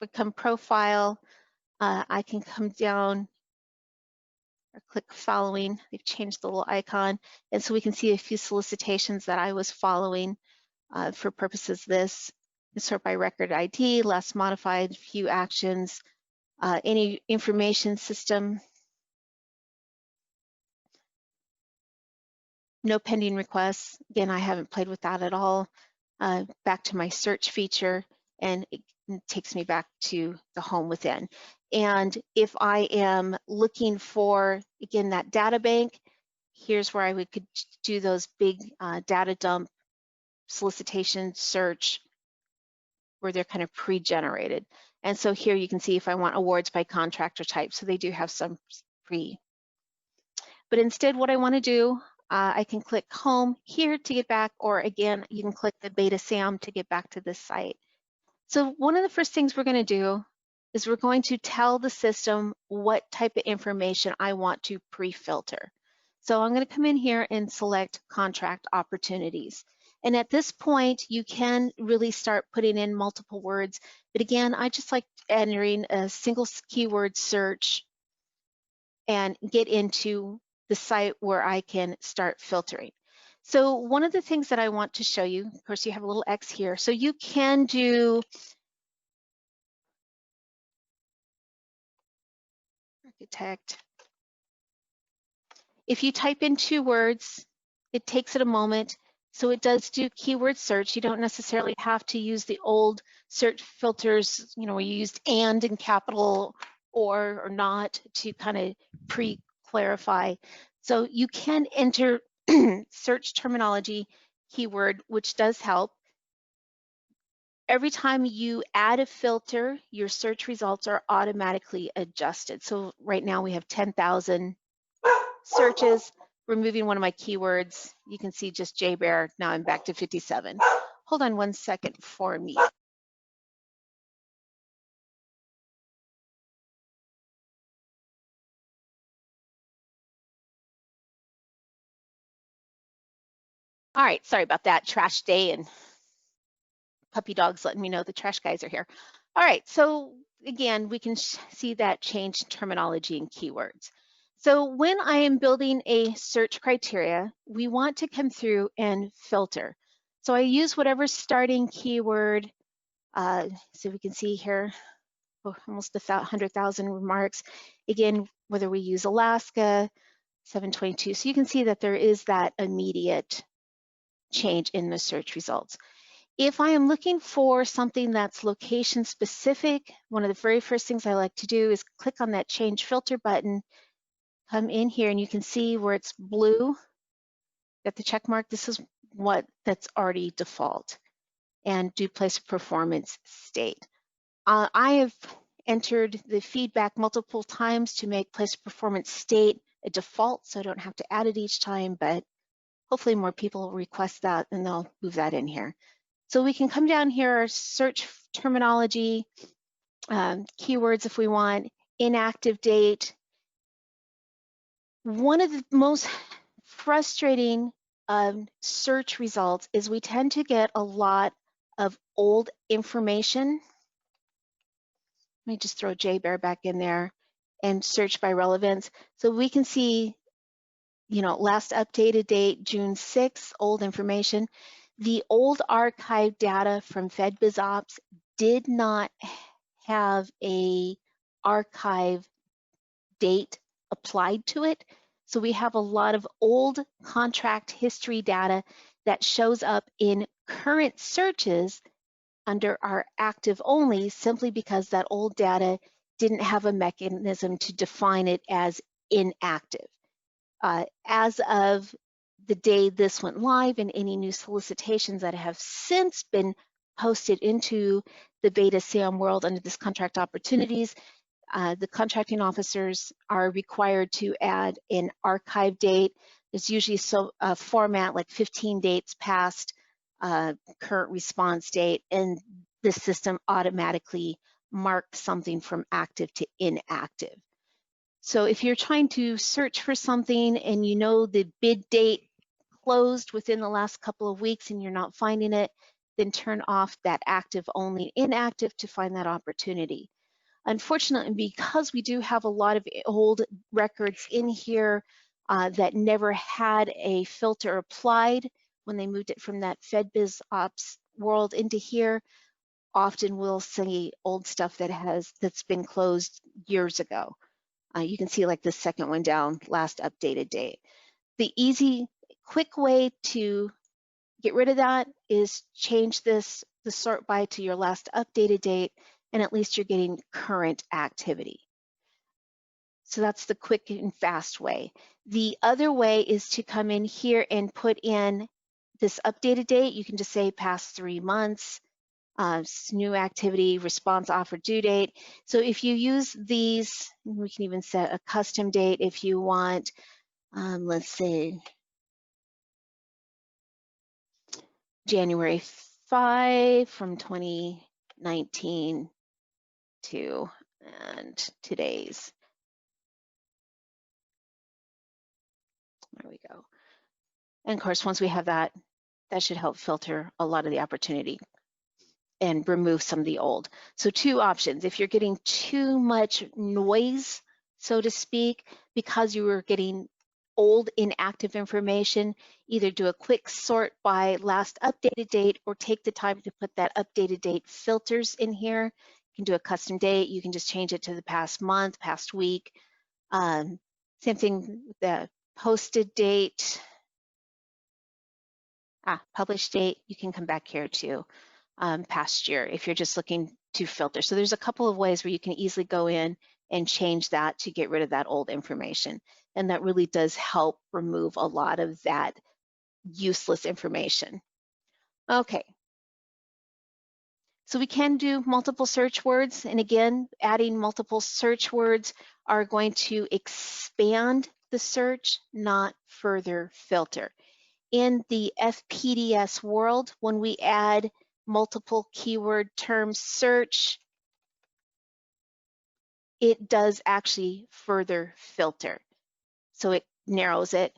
Become profile. I can come down or click following. They've changed the little icon, and so we can see a few solicitations that I was following for purposes of this. Sort by record ID, last modified, few actions, any information system. No pending requests. Again, I haven't played with that at all. Back to my search feature, and it takes me back to the home within. And if I am looking for, again, that data bank, here's where I could do those big data dump solicitation search where they're kind of pre-generated. And so here you can see if I want awards by contractor type. So they do have some pre. But instead, what I want to do, I can click home here to get back, or again, you can click the Beta.SAM to get back to this site. So one of the first things we're going to do is we're going to tell the system what type of information I want to pre-filter. So I'm going to come in here and select contract opportunities. And at this point, you can really start putting in multiple words. But again, I just like entering a single keyword search and get into the site where I can start filtering. So one of the things that I want to show you, of course, you have a little X here. So you can do architect. If you type in 2 words, it takes it a moment. So it does do keyword search. You don't necessarily have to use the old search filters, where you used and in capital or not to kind of pre-clarify. So you can enter search terminology keyword, which does help. Every time you add a filter, your search results are automatically adjusted. So right now we have 10,000 searches. Removing one of my keywords, you can see just JBear. Now I'm back to 57. Hold on 1 second for me. All right, sorry about that. Trash day and puppy dogs letting me know the trash guys are here. All right, so again, we can see that change in terminology and keywords. So when I am building a search criteria, we want to come through and filter. So I use whatever starting keyword. So we can see here, almost 100,000 remarks. Again, whether we use Alaska, 722. So you can see that there is that immediate change in the search results. If I am looking for something that's location specific, one of the very first things I like to do is click on that change filter button, come in here, and you can see where it's blue, got the check mark. This is that's already default, and do place performance state. I have entered the feedback multiple times to make place performance state a default, so I don't have to add it each time, but hopefully more people request that and they'll move that in here. So we can come down here, search terminology, keywords if we want, inactive date. One of the most frustrating search results is we tend to get a lot of old information. Let me just throw JBear back in there and search by relevance. So we can see, last updated date, June 6th, old information. The old archive data from FBO did not have a archive date applied to it. So we have a lot of old contract history data that shows up in current searches under our active only, simply because that old data didn't have a mechanism to define it as inactive. As of the day this went live and any new solicitations that have since been posted into the Beta.SAM world under this contract opportunities, the contracting officers are required to add an archive date. There's usually a format like 15 dates past current response date, and the system automatically marks something from active to inactive. So if you're trying to search for something and you know the bid date closed within the last couple of weeks and you're not finding it, then turn off that active only inactive to find that opportunity. Unfortunately, because we do have a lot of old records in here that never had a filter applied when they moved it from that FBO world into here, often we'll see old stuff that's been closed years ago. You can see like the second one down, last updated date. The easy, quick way to get rid of that is change the sort by to your last updated date, and at least you're getting current activity. So that's the quick and fast way. The other way is to come in here and put in this updated date. You can just say past 3 months, new activity, response offer due date. So if you use these, we can even set a custom date if you want, let's say January 5 from 2019 to and today's. There we go. And of course, once we have that, that should help filter a lot of the opportunity and remove some of the old. So two options. If you're getting too much noise, so to speak, because you were getting old inactive information, either do a quick sort by last updated date or take the time to put that updated date filters in here. You can do a custom date. You can just change it to the past month, past week. Same thing with the posted date. Published date, you can come back here to past year if you're just looking to filter. So there's a couple of ways where you can easily go in and change that to get rid of that old information. And that really does help remove a lot of that useless information. Okay. So we can do multiple search words. And again, adding multiple search words are going to expand the search, not further filter. In the FPDS world, when we add multiple keyword term search, it does actually further filter. So it narrows it.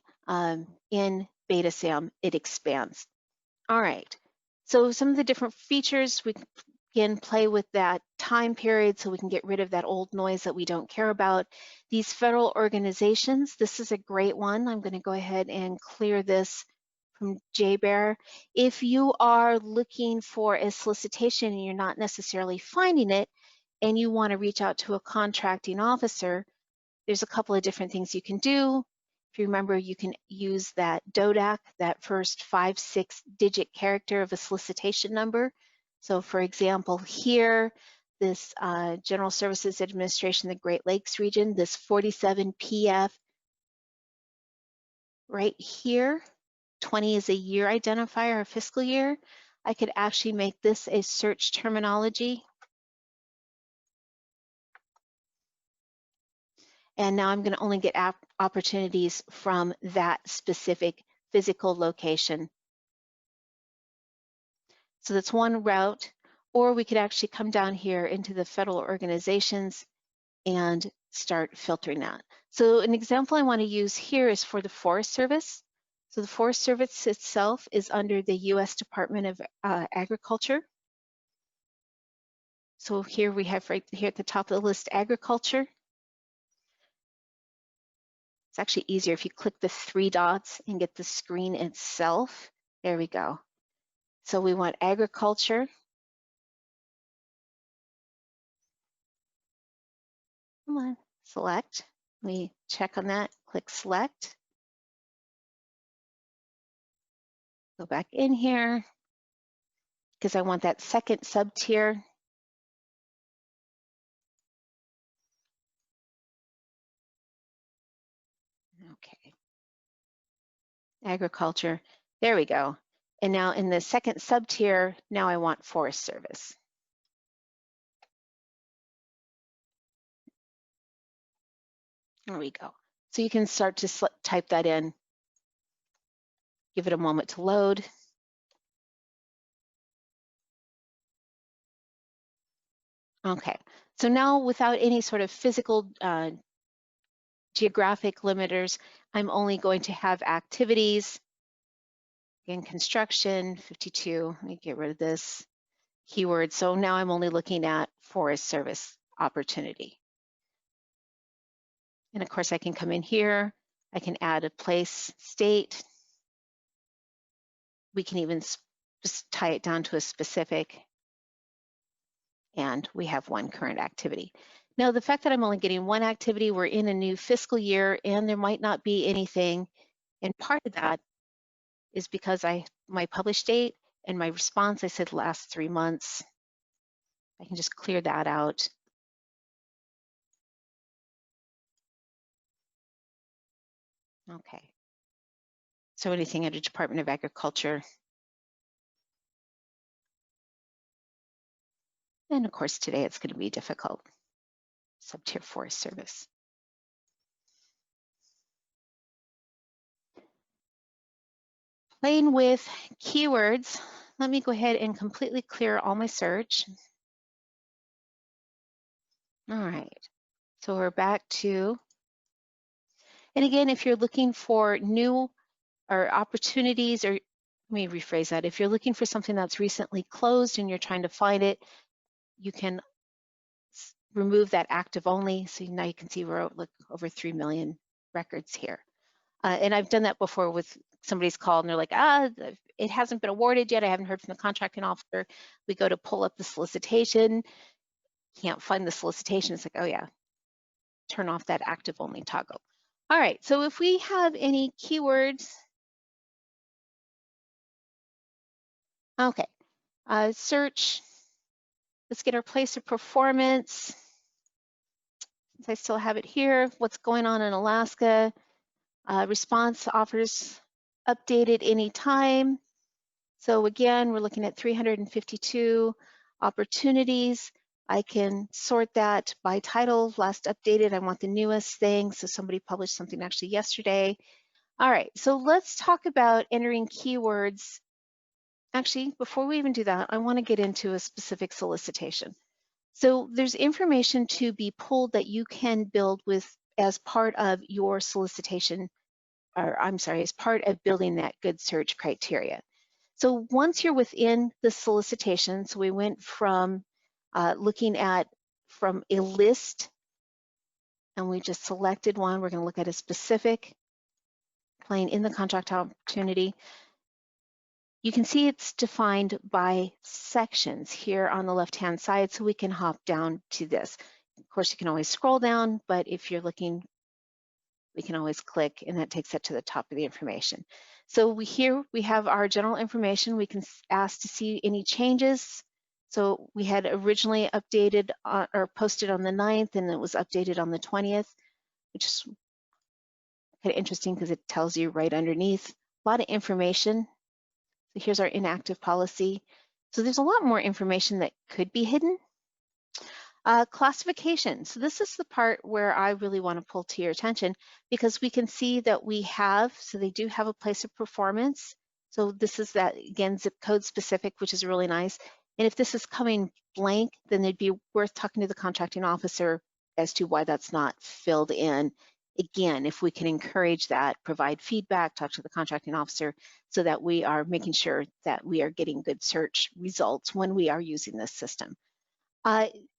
In Beta.SAM, it expands. All right, so some of the different features, we can play with that time period so we can get rid of that old noise that we don't care about. These federal organizations, this is a great one. I'm going to go ahead and clear this from JBear. If you are looking for a solicitation and you're not necessarily finding it and you want to reach out to a contracting officer, there's a couple of different things you can do. If you remember, you can use that DODAC, that first 5-6 digit character of a solicitation number. So for example, here, this General Services Administration, the Great Lakes region, this 47 PF right here, 20 is a year identifier, a fiscal year. I could actually make this a search terminology. And now I'm going to only get opportunities from that specific physical location. So that's one route, or we could actually come down here into the federal organizations and start filtering that. So an example I want to use here is for the Forest Service. So the Forest Service itself is under the U.S. Department of Agriculture. So here we have right here at the top of the list, agriculture. It's actually easier if you click the 3 dots and get the screen itself. There we go. So we want agriculture. Come on, select. We check on that, click select. Go back in here because I want that second sub-tier. Okay. Agriculture, there we go. And now in the second sub-tier, now I want Forest Service. There we go. So you can start to type that in. Give it a moment to load. Okay, so now without any sort of physical geographic limiters, I'm only going to have activities. Again, construction, 52, let me get rid of this keyword. So now I'm only looking at Forest Service opportunity. And of course I can come in here, I can add a place, state. We can even just tie it down to a specific, and we have one current activity. Now, the fact that I'm only getting one activity, we're in a new fiscal year and there might not be anything. And part of that is because my publish date and my response, I said last 3 months. I can just clear that out. Okay. So anything under Department of Agriculture. And of course, today it's going to be difficult. Sub-tier Forest Service. Playing with keywords, let me go ahead and completely clear all my search. All right, so we're back to, and again, if you're looking for new or opportunities, or let me rephrase that, if you're looking for something that's recently closed and you're trying to find it, you can remove that active only. So now you can see we're like over 3 million records here. And I've done that before with somebody's called and they're like, it hasn't been awarded yet. I haven't heard from the contracting officer. We go to pull up the solicitation, can't find the solicitation. It's like, oh yeah, turn off that active only toggle. All right, so if we have any keywords, okay, search, let's get our place of performance. Since I still have it here, what's going on in Alaska? Response offers updated anytime. So again, we're looking at 352 opportunities. I can sort that by title, last updated. I want the newest thing. So somebody published something actually yesterday. All right, so let's talk about entering keywords. Actually, before we even do that, I want to get into a specific solicitation. So there's information to be pulled that you can build with as part of your solicitation, or I'm sorry, as part of building that good search criteria. So once you're within the solicitation, so we went from looking at from a list, and we just selected one. We're going to look at a specific playing in the contract opportunity. You can see it's defined by sections here on the left-hand side, so we can hop down to this. Of course, you can always scroll down, but if you're looking, we can always click, and that takes it to the top of the information. So here we have our general information. We can ask to see any changes. So we had originally updated or posted on the 9th, and it was updated on the 20th, which is kind of interesting because it tells you right underneath a lot of information. So here's our inactive policy. So there's a lot more information that could be hidden. Classification. So this is the part where I really want to pull to your attention because we can see that we have, so they do have a place of performance. So this is that, again, zip code specific, which is really nice. And if this is coming blank, then it'd be worth talking to the contracting officer as to why that's not filled in. Again, if we can encourage that, provide feedback, talk to the contracting officer so that we are making sure that we are getting good search results when we are using this system.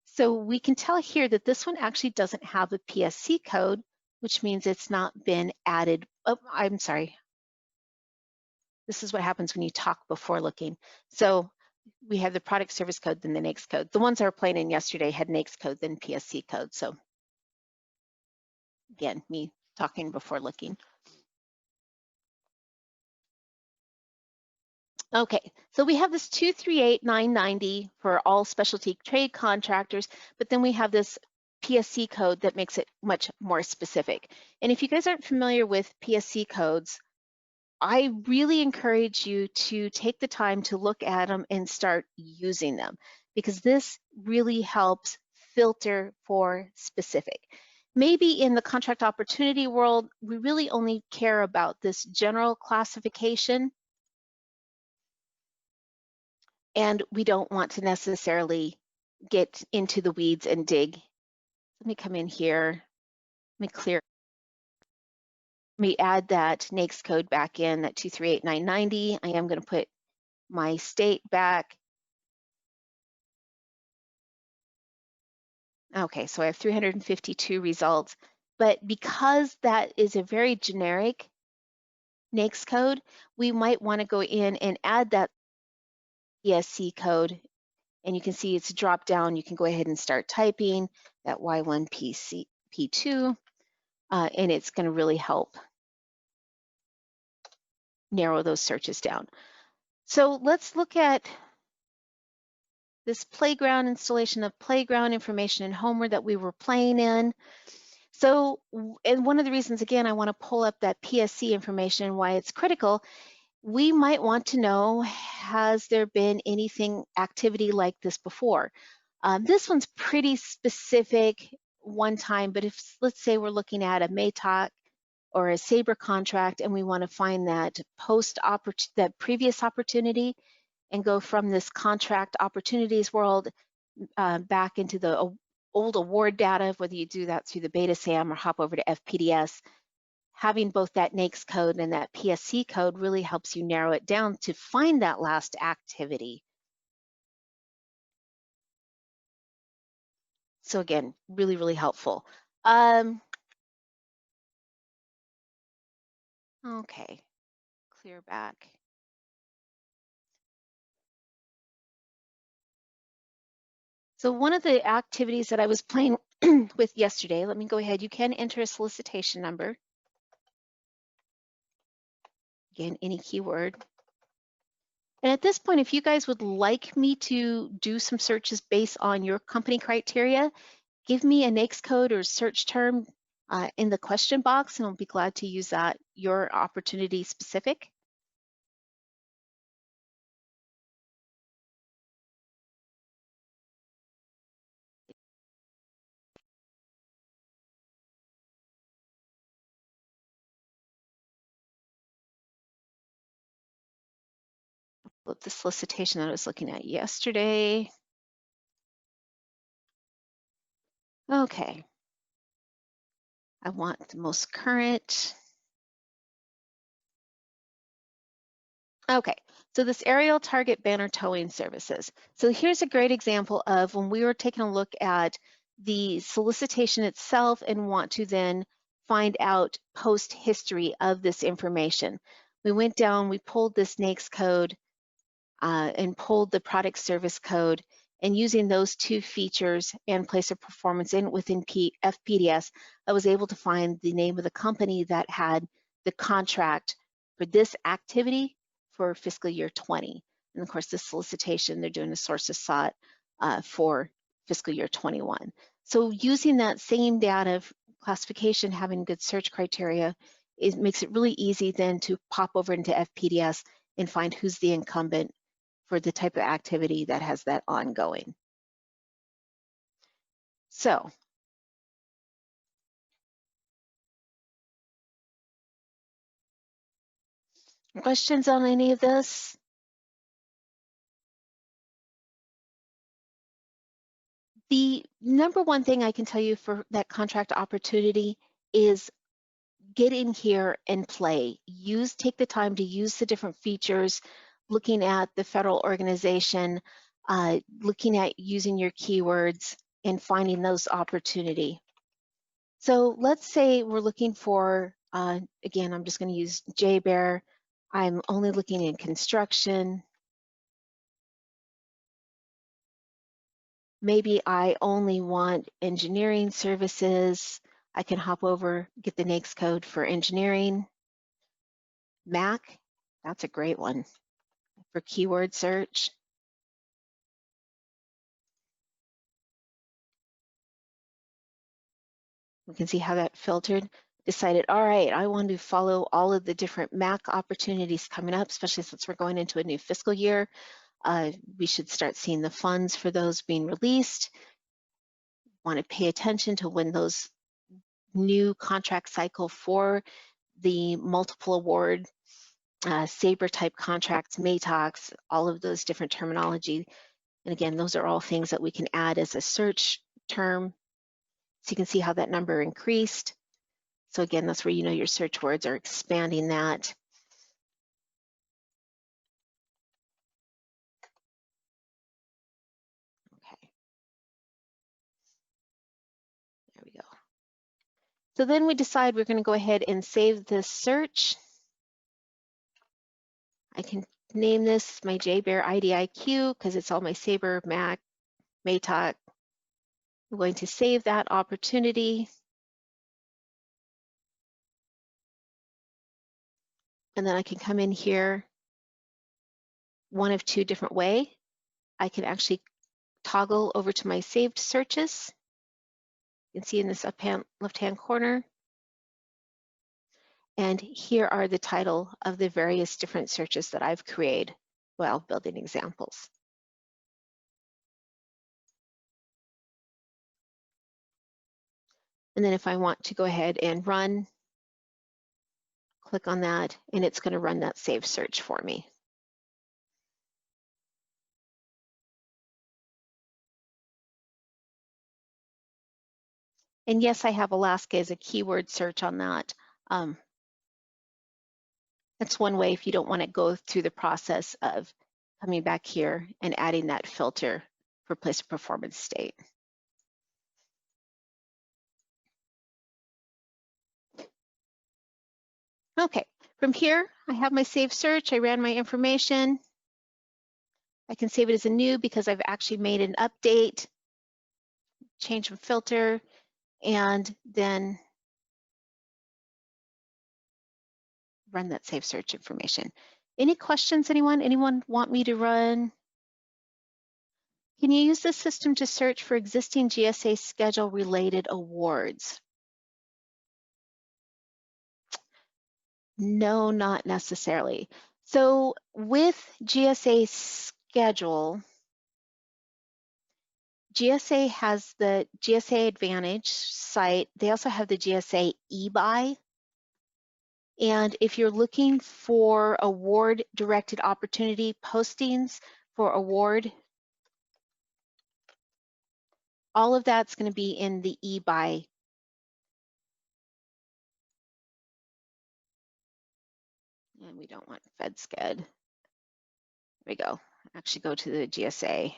So we can tell here that this one actually doesn't have a PSC code, which means it's not been added. Oh, I'm sorry. This is what happens when you talk before looking. So we have the product service code, then the NAICS code. The ones that were playing in yesterday had NAICS code, then PSC code. So again, me talking before looking. Okay, so we have this 238-990 for all specialty trade contractors, but then we have this PSC code that makes it much more specific. And if you guys aren't familiar with PSC codes, I really encourage you to take the time to look at them and start using them because this really helps filter for specific. Maybe in the contract opportunity world, we really only care about this general classification and we don't want to necessarily get into the weeds and dig. Let me come in here, let me clear. Let me add that NAICS code back in, that 238990. I am going to put my state back. Okay, so I have 352 results, but because that is a very generic NAICS code, we might want to go in and add that PSC code, and you can see it's dropped down. You can go ahead and start typing that Y1P2, and it's going to really help narrow those searches down. So let's look at this playground installation of playground information and homework that we were playing in. So, and one of the reasons, again, I want to pull up that PSC information, why it's critical, we might want to know, has there been anything, activity like this before? This one's pretty specific one time, but if, let's say we're looking at a MATOC or a SABRE contract and we want to find that that previous opportunity and go from this contract opportunities world back into the old award data, whether you do that through the Beta.SAM or hop over to FPDS, having both that NAICS code and that PSC code really helps you narrow it down to find that last activity. So again, really, really helpful. Okay, clear back. So one of the activities that I was playing with yesterday, let me go ahead. You can enter a solicitation number. Again, any keyword. And at this point, if you guys would like me to do some searches based on your company criteria, give me a NAICS code or search term in the question box, and I'll be glad to use that, your opportunity specific. Look, the solicitation that I was looking at yesterday. Okay. I want the most current. Okay, so this aerial target banner towing services. So here's a great example of when we were taking a look at the solicitation itself and want to then find out post history of this information. We went down, we pulled this NAICS code and pulled the product service code, and using those two features and place of performance within FPDS, I was able to find the name of the company that had the contract for this activity for fiscal year 20. And of course, this solicitation, they're doing a sources sought for fiscal year 21. So using that same data classification, having good search criteria, it makes it really easy then to pop over into FPDS and find who's the incumbent for the type of activity that has that ongoing. So, questions on any of this? The number one thing I can tell you for that contract opportunity is get in here and play. Take the time to use the different features, looking at the federal organization, looking at using your keywords and finding those opportunity. So let's say we're looking for, again, I'm just going to use JBear. I'm only looking in construction. Maybe I only want engineering services. I can hop over, get the NAICS code for engineering. Mac, that's a great one for keyword search. We can see how that filtered. Decided, all right, I want to follow all of the different Mac opportunities coming up, especially since we're going into a new fiscal year. We should start seeing the funds for those being released. Want to pay attention to when those new contract cycle for the multiple award SABRE type contracts, MATOCs, all of those different terminology. And again, those are all things that we can add as a search term. So you can see how that number increased. So again, that's where you know your search words are expanding that. Okay. There we go. So then we decide we're going to go ahead and save this search. I can name this my JBear IDIQ because it's all my SABRE, MAC, MATOC. I'm going to save that opportunity. And then I can come in here one of two different ways. I can actually toggle over to my saved searches. You can see in this left-hand corner. And here are the title of the various different searches that I've created while building examples. And then if I want to go ahead and run, click on that, and it's going to run that save search for me. And yes, I have Alaska as a keyword search on that. That's one way if you don't want to go through the process of coming back here and adding that filter for place of performance state. Okay, from here, I have my saved search. I ran my information. I can save it as a new because I've actually made an update, change the filter, and then run that saved search information. Any questions, anyone? Anyone want me to run? Can you use this system to search for existing GSA schedule related awards? No, not necessarily. So with GSA schedule, GSA has the GSA Advantage site. They also have the GSA eBuy. And if you're looking for award-directed opportunity postings for award, all of that's going to be in the eBuy. And we don't want FedSched. There we go. Actually go to the GSA.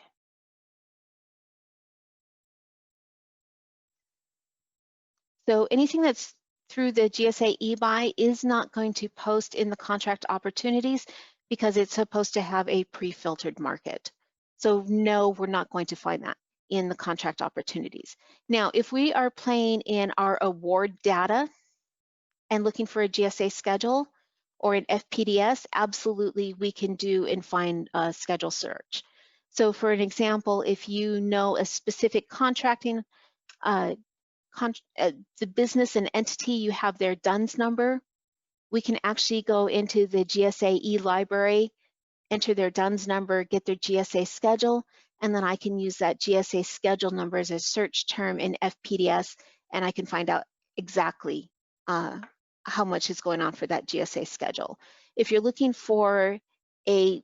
So anything that's through the GSA eBuy is not going to post in the contract opportunities because it's supposed to have a pre-filtered market. So no, we're not going to find that in the contract opportunities. Now, if we are playing in our award data and looking for a GSA schedule or an FPDS, absolutely we can do and find a schedule search. So for an example, if you know a specific contracting the business and entity, you have their DUNS number, we can actually go into the GSA eLibrary, enter their DUNS number, get their GSA schedule, and then I can use that GSA schedule number as a search term in FPDS, and I can find out exactly how much is going on for that GSA schedule. If you're looking for a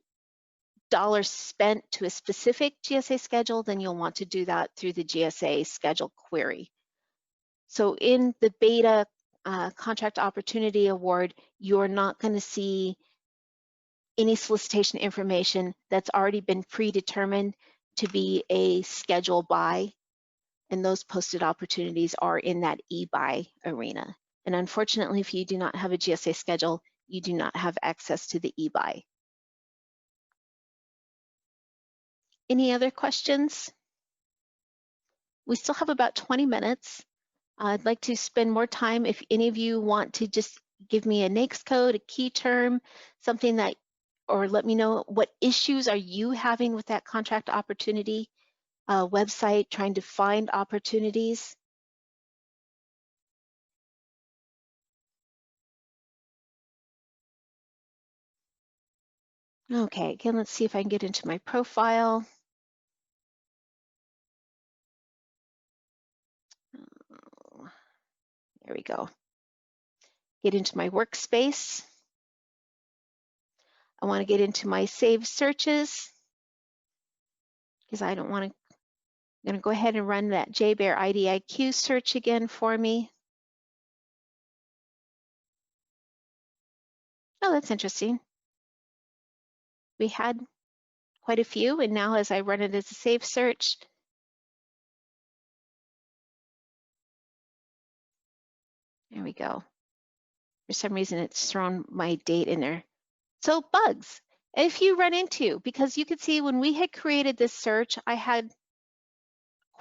dollar spent to a specific GSA schedule, then you'll want to do that through the GSA schedule query. So in the Beta Contract Opportunity Award, you're not going to see any solicitation information that's already been predetermined to be a schedule buy, and those posted opportunities are in that eBuy arena. And unfortunately, if you do not have a GSA schedule, you do not have access to the eBuy. Any other questions? We still have about 20 minutes. I'd like to spend more time if any of you want to just give me a NAICS code, a key term, something that, or let me know what issues are you having with that contract opportunity website, trying to find opportunities. Okay, again, let's see if I can get into my profile. There we go. Get into my workspace. I want to get into my saved searches because I don't want to. I'm going to go ahead and run that JBear IDIQ search again for me. Oh, that's interesting. We had quite a few, and now as I run it as a saved search, there we go. For some reason, it's thrown my date in there. So bugs, if you run into, because you could see when we had created this search, I had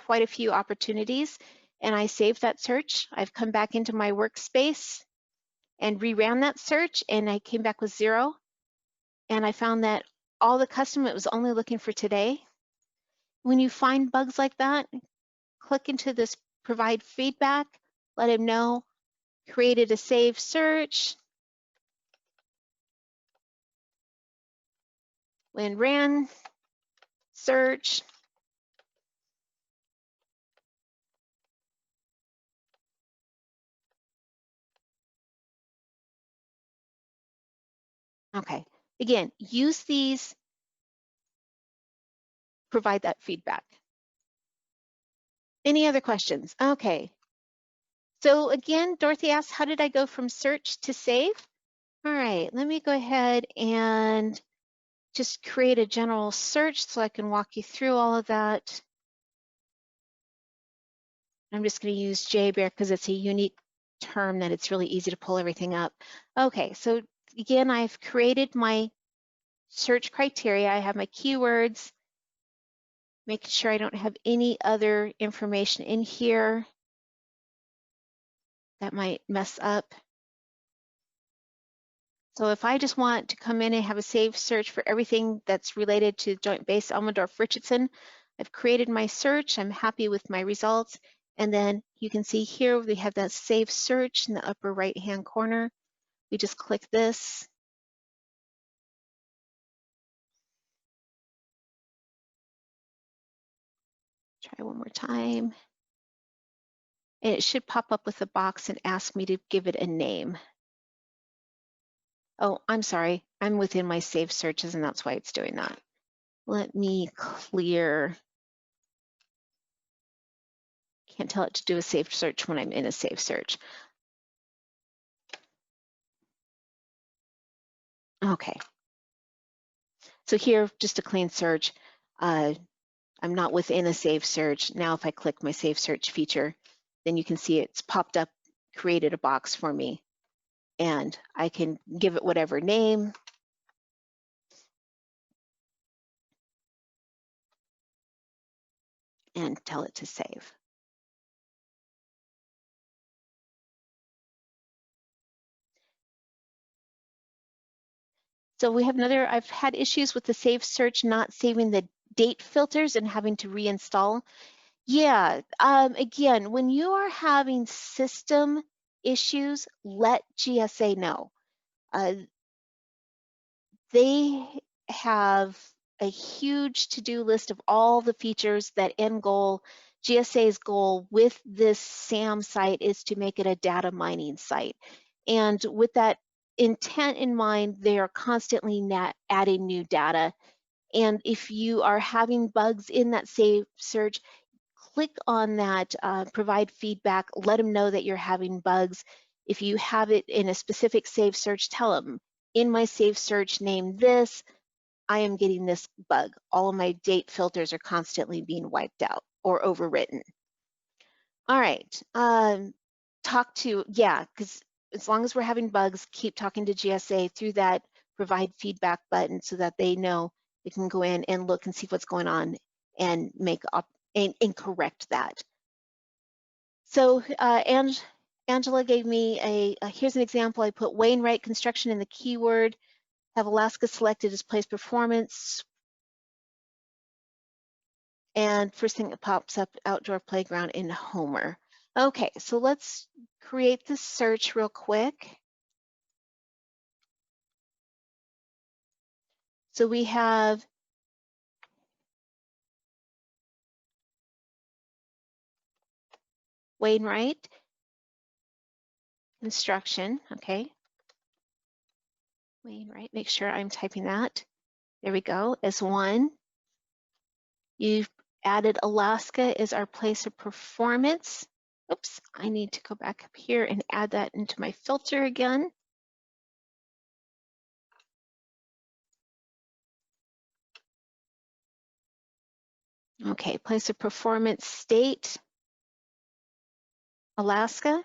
quite a few opportunities, and I saved that search. I've come back into my workspace and reran that search, and I came back with 0. And I found that all the custom, it was only looking for today. When you find bugs like that, click into this provide feedback, let him know, created a saved search, when ran search, okay. Again, use these, provide that feedback. Any other questions? Okay. So again, Dorothy asked, how did I go from search to save? All right, let me go ahead and just create a general search so I can walk you through all of that. I'm just going to use JBear because it's a unique term that it's really easy to pull everything up. Okay, so again, I've created my search criteria. I have my keywords, making sure I don't have any other information in here that might mess up. So if I just want to come in and have a saved search for everything that's related to Joint Base Elmendorf-Richardson, I've created my search. I'm happy with my results. And then you can see here we have that save search in the upper right-hand corner. We just click this. Try one more time. And it should pop up with a box and ask me to give it a name. Oh, I'm sorry. I'm within my saved searches and that's why it's doing that. Let me clear. Can't tell it to do a saved search when I'm in a saved search. Okay. So here, just a clean search. I'm not within a saved search. Now, if I click my saved search feature, then you can see it's popped up, created a box for me, and I can give it whatever name. And tell it to save. So we have another, I've had issues with the saved search not saving the date filters and having to reinstall. Yeah, again, when you are having system issues, let GSA know. They have a huge to-do list of all the features that end goal, GSA's goal with this SAM site is to make it a data mining site. And with that intent in mind, they are constantly adding new data. And if you are having bugs in that save search, click on that provide feedback, let them know that you're having bugs. If you have it in a specific save search, tell them, in my save search, name this, I am getting this bug. All of my date filters are constantly being wiped out or overwritten. All right, because as long as we're having bugs, keep talking to GSA through that provide feedback button so that they know they can go in and look and see what's going on and make up and correct that. So Angela gave me here's an example. I put Wainwright construction in the keyword, have Alaska selected as place performance, and first thing that pops up, outdoor playground in Homer. Okay, so let's create this search real quick. So we have Wainwright construction, okay. Wainwright, make sure I'm typing that. There we go, as one. You've added Alaska as our place of performance. Oops, I need to go back up here and add that into my filter again. Okay, place of performance state, Alaska.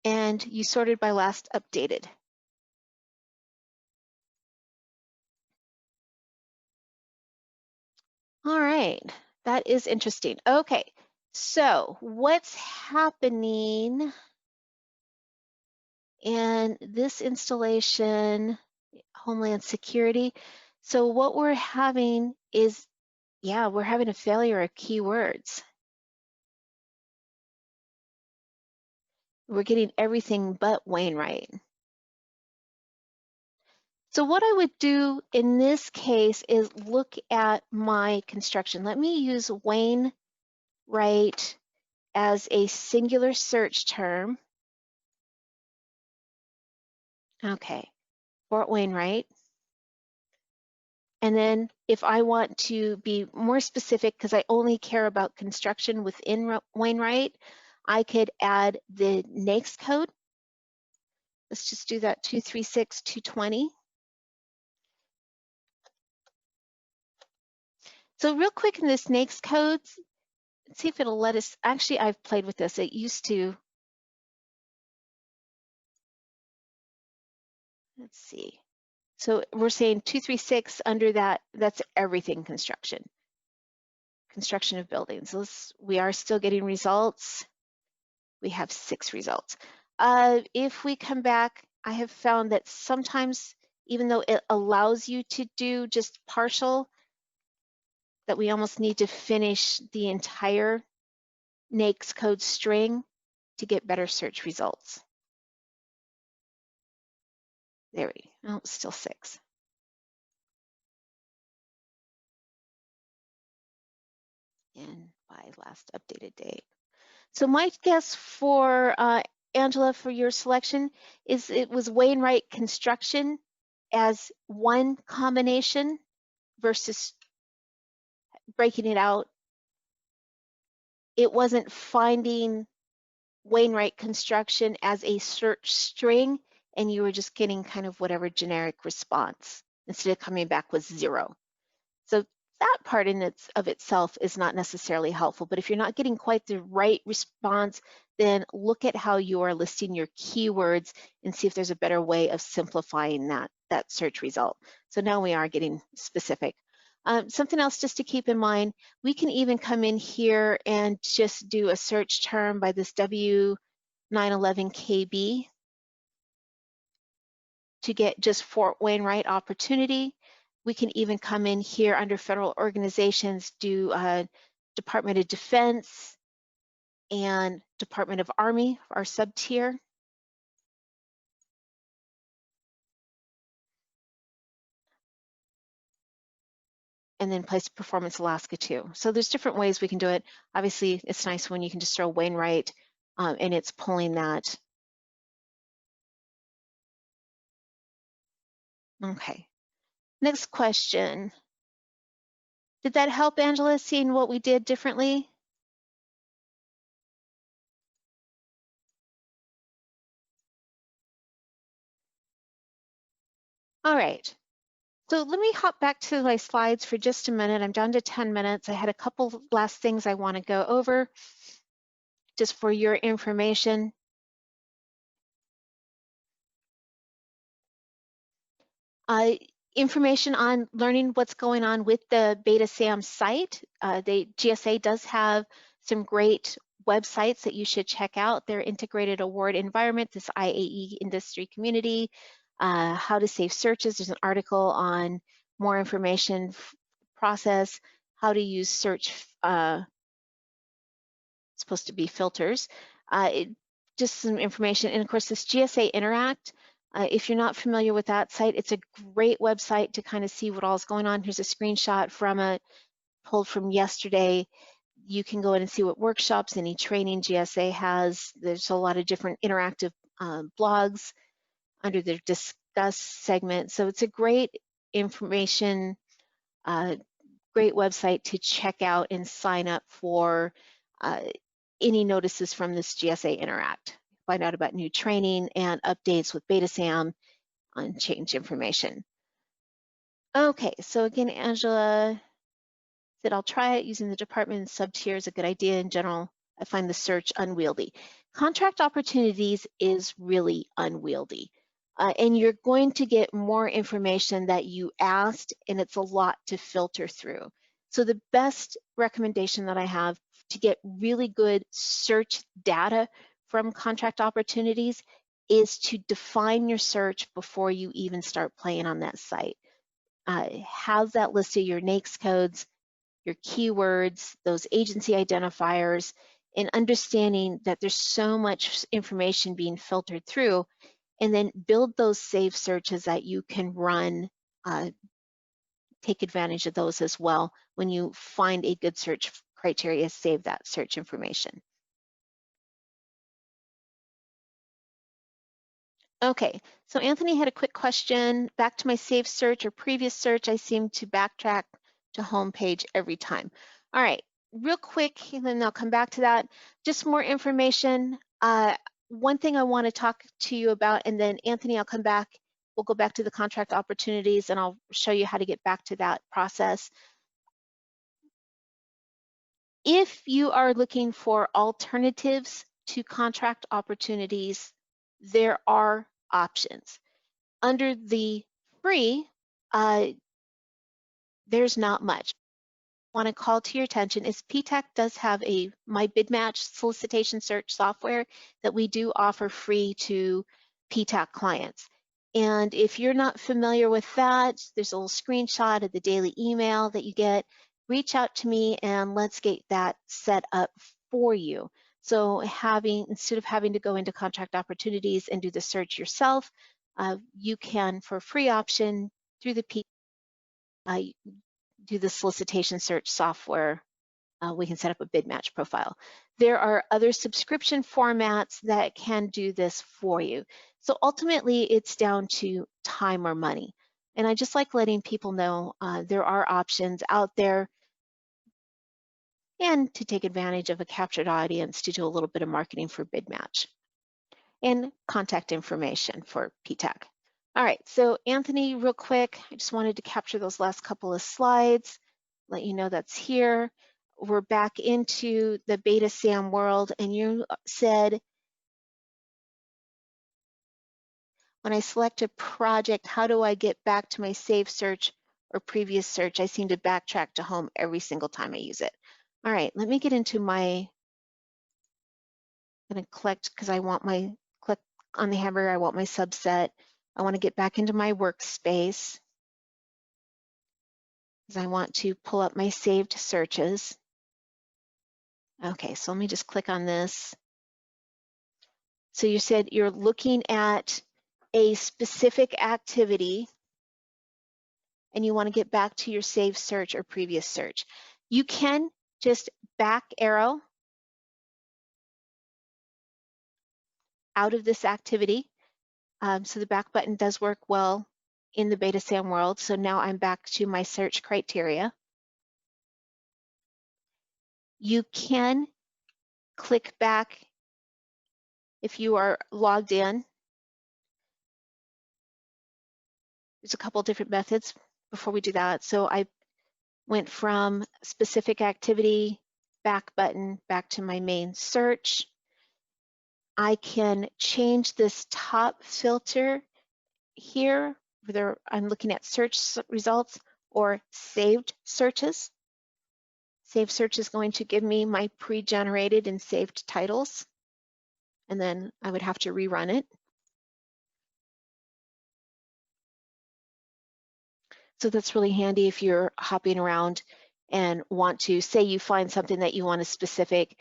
And you sorted by last updated. All right, that is interesting. Okay, so what's happening in this installation, Homeland Security? So what we're having is, yeah, we're having a failure of keywords. We're getting everything but Wainwright. So what I would do in this case is look at my construction. Let me use Wainwright as a singular search term. Okay, Fort Wainwright. And then if I want to be more specific, because I only care about construction within Wainwright, I could add the NAICS code. Let's just do that 236220. So real quick in this NAICS code, let's see if it'll let us, actually I've played with this. It used to, let's see. So we're saying 236 under that, that's everything construction of buildings. We are still getting results. We have 6 results. If we come back, I have found that sometimes, even though it allows you to do just partial, that we almost need to finish the entire NAICS code string to get better search results. There we go. Oh, still 6. And by last updated date. So my guess for Angela, for your selection, is it was Wainwright construction as one combination versus breaking it out. It wasn't finding Wainwright construction as a search string, and you were just getting kind of whatever generic response instead of coming back with 0. So that part in of itself is not necessarily helpful, but if you're not getting quite the right response, then look at how you are listing your keywords and see if there's a better way of simplifying that search result. So now we are getting specific. Something else just to keep in mind, we can even come in here and just do a search term by this W911KB to get just Fort Wainwright opportunity. We can even come in here under federal organizations, do Department of Defense and Department of Army, our sub-tier. And then place Performance Alaska too. So there's different ways we can do it. Obviously, it's nice when you can just throw Wainwright and it's pulling that. Okay, next question. Did that help, Angela, seeing what we did differently? All right. So let me hop back to my slides for just a minute. I'm down to 10 minutes. I had a couple last things I want to go over just for your information. Information on learning what's going on with the Beta.SAM site. GSA does have some great websites that you should check out. Their integrated award environment, this IAE industry community, how to save searches. There's an article on more information process, how to use search, supposed to be filters. Just some information. And of course, this GSA Interact, if you're not familiar with that site, it's a great website to kind of see what all's going on. Here's a screenshot from it, pulled from yesterday. You can go in and see what workshops, any training GSA has. There's a lot of different interactive blogs under their Discuss segment. So it's a great information, great website to check out and sign up for any notices from this GSA Interact. Find out about new training and updates with Beta.SAM on change information. Okay, so again, Angela said, I'll try it using the department sub-tier is a good idea in general. I find the search unwieldy. Contract opportunities is really unwieldy. And you're going to get more information that you asked, and it's a lot to filter through. So the best recommendation that I have to get really good search data from contract opportunities is to define your search before you even start playing on that site. Have that list of your NAICS codes, your keywords, those agency identifiers, and understanding that there's so much information being filtered through, and then build those saved searches that you can run, take advantage of those as well. When you find a good search criteria, save that search information. Okay, so Anthony had a quick question. Back to my saved search or previous search, I seem to backtrack to home page every time. All right, real quick, and then I'll come back to that. Just more information. One thing I want to talk to you about, and then Anthony, I'll come back. We'll go back to the contract opportunities, and I'll show you how to get back to that process. If you are looking for alternatives to contract opportunities, there are options. Under the free, there's not much. I want to call to your attention is PTAC does have a My Bid Match solicitation search software that we do offer free to PTAC clients. And if you're not familiar with that, there's a little screenshot of the daily email that you get. Reach out to me and let's get that set up for you. So instead of having to go into contract opportunities and do the search yourself, you can, for a free option through the PTAC, do the solicitation search software. We can set up a bid match profile. There are other subscription formats that can do this for you. So ultimately, it's down to time or money. And I just like letting people know there are options out there, and to take advantage of a captured audience to do a little bit of marketing for bid match and contact information for PTAC. All right, so Anthony, real quick, I just wanted to capture those last couple of slides, let you know that's here. We're back into the Beta.SAM world, and you said, when I select a project, how do I get back to my saved search or previous search? I seem to backtrack to home every single time I use it. All right, let me get into I'm gonna collect, because I want click on the hamburger, I want my subset. I want to get back into my workspace because I want to pull up my saved searches. Okay, so let me just click on this. So you said you're looking at a specific activity and you want to get back to your saved search or previous search. You can just back arrow out of this activity. So the back button does work well in the Beta.SAM world. So now I'm back to my search criteria. You can click back if you are logged in. There's a couple different methods before we do that. So I went from specific activity, back button, back to my main search. I can change this top filter here, whether I'm looking at search results or saved searches. Saved search is going to give me my pre-generated and saved titles, and then I would have to rerun it. So that's really handy if you're hopping around and want to, say you find something that you want a specific,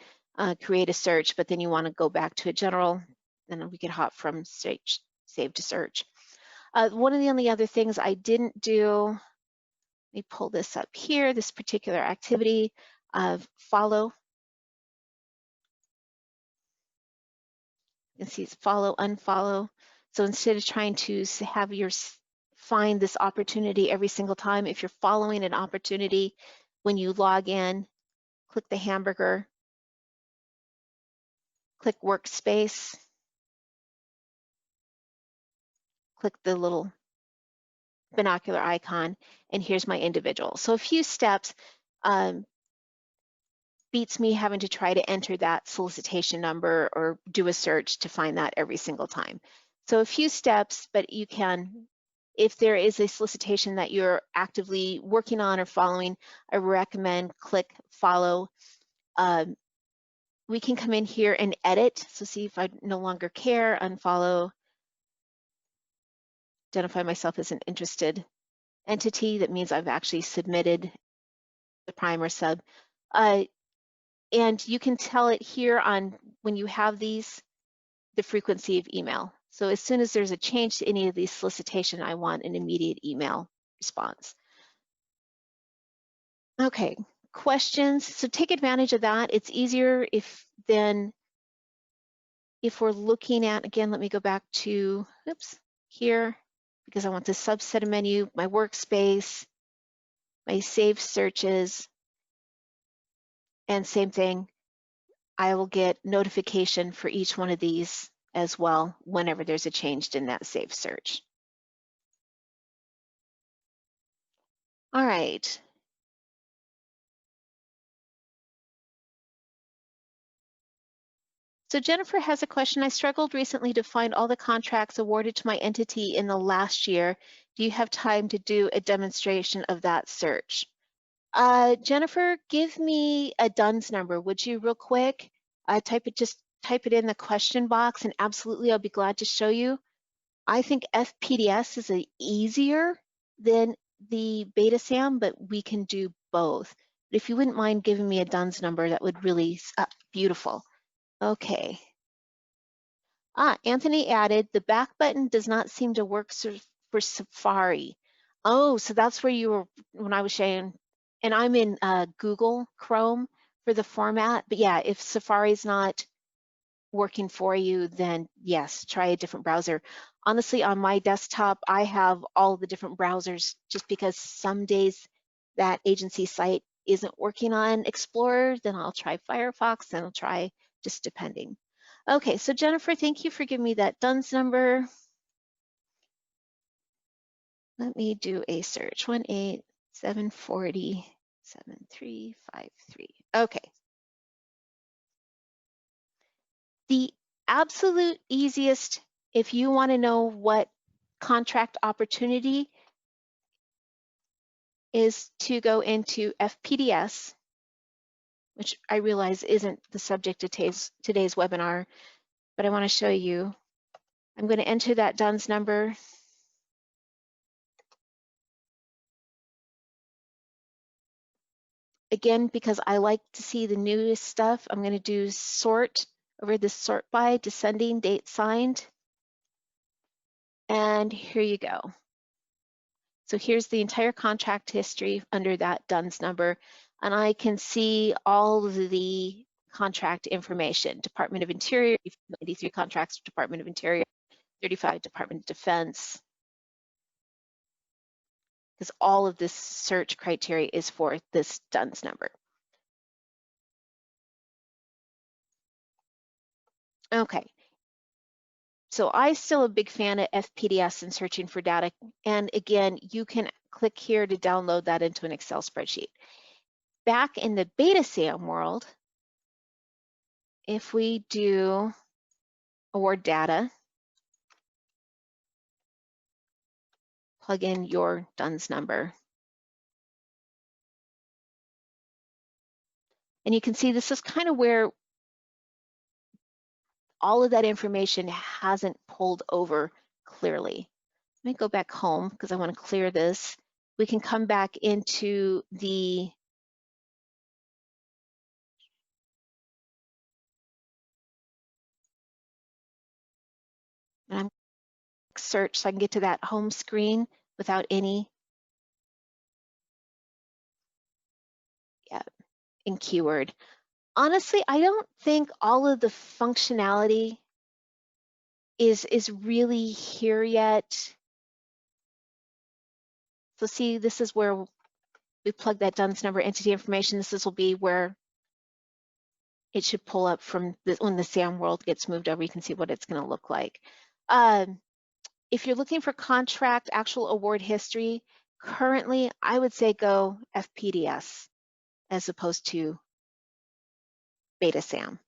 create a search, but then you want to go back to a general, then we could hop from save to search. One of the only other things I didn't do, let me pull this up here, this particular activity of follow. You can see it's follow, unfollow. So instead of trying to have find this opportunity every single time, if you're following an opportunity, when you log in, click the hamburger, click workspace, click the little binocular icon, and here's my individual. So a few steps beats me having to try to enter that solicitation number or do a search to find that every single time. So a few steps, but you can, if there is a solicitation that you're actively working on or following, I recommend click follow. We can come in here and edit. So see if I no longer care, unfollow, identify myself as an interested entity. That means I've actually submitted the prime or sub. And you can tell it here on when you have these, the frequency of email. So as soon as there's a change to any of these solicitation, I want an immediate email response. Okay, questions. So take advantage of that. It's easier if we're looking at, again, let me go back to, oops, here, because I want the subset of menu, my workspace, my saved searches, and same thing, I will get notification for each one of these as well whenever there's a change in that saved search. All right. So Jennifer has a question. I struggled recently to find all the contracts awarded to my entity in the last year. Do you have time to do a demonstration of that search? Jennifer, give me a DUNS number, would you, real quick? Just type it in the question box, and absolutely, I'll be glad to show you. I think FPDS is easier than the Beta.SAM, but we can do both. But if you wouldn't mind giving me a DUNS number, that would really, beautiful. Okay. Anthony added, the back button does not seem to work for Safari. Oh, so that's where you were, when I was saying, and I'm in Google Chrome for the format, but yeah, if Safari's not working for you, then yes, try a different browser. Honestly, on my desktop, I have all the different browsers just because some days that agency site isn't working on Explorer, then I'll try Firefox, then I'll try, just depending. Okay, so Jennifer, thank you for giving me that DUNS number. Let me do a search, 187407353. Okay. The absolute easiest, if you want to know what contract opportunity, is to go into FPDS, which I realize isn't the subject of today's webinar, but I want to show you. I'm going to enter that DUNS number. Again, because I like to see the newest stuff, I'm going to do sort over this sort by descending date signed. And here you go. So here's the entire contract history under that DUNS number. And I can see all of the contract information. Department of Interior, 93 contracts, Department of Interior, 35 Department of Defense. Because all of this search criteria is for this DUNS number. Okay. So I'm still a big fan of FPDS and searching for data. And again, you can click here to download that into an Excel spreadsheet. Back in the Beta.SAM world, if we do award data, plug in your DUNS number. And you can see this is kind of where all of that information hasn't pulled over clearly. Let me go back home because I want to clear this. We can come back into the and I'm search so I can get to that home screen without any in keyword. Honestly, I don't think all of the functionality is really here yet. So see, this is where we plug that DUNS number entity information. This will be where it should pull up from when the SAM world gets moved over. You can see what it's going to look like. If you're looking for contract actual award history, currently I would say go FPDS as opposed to Beta.SAM.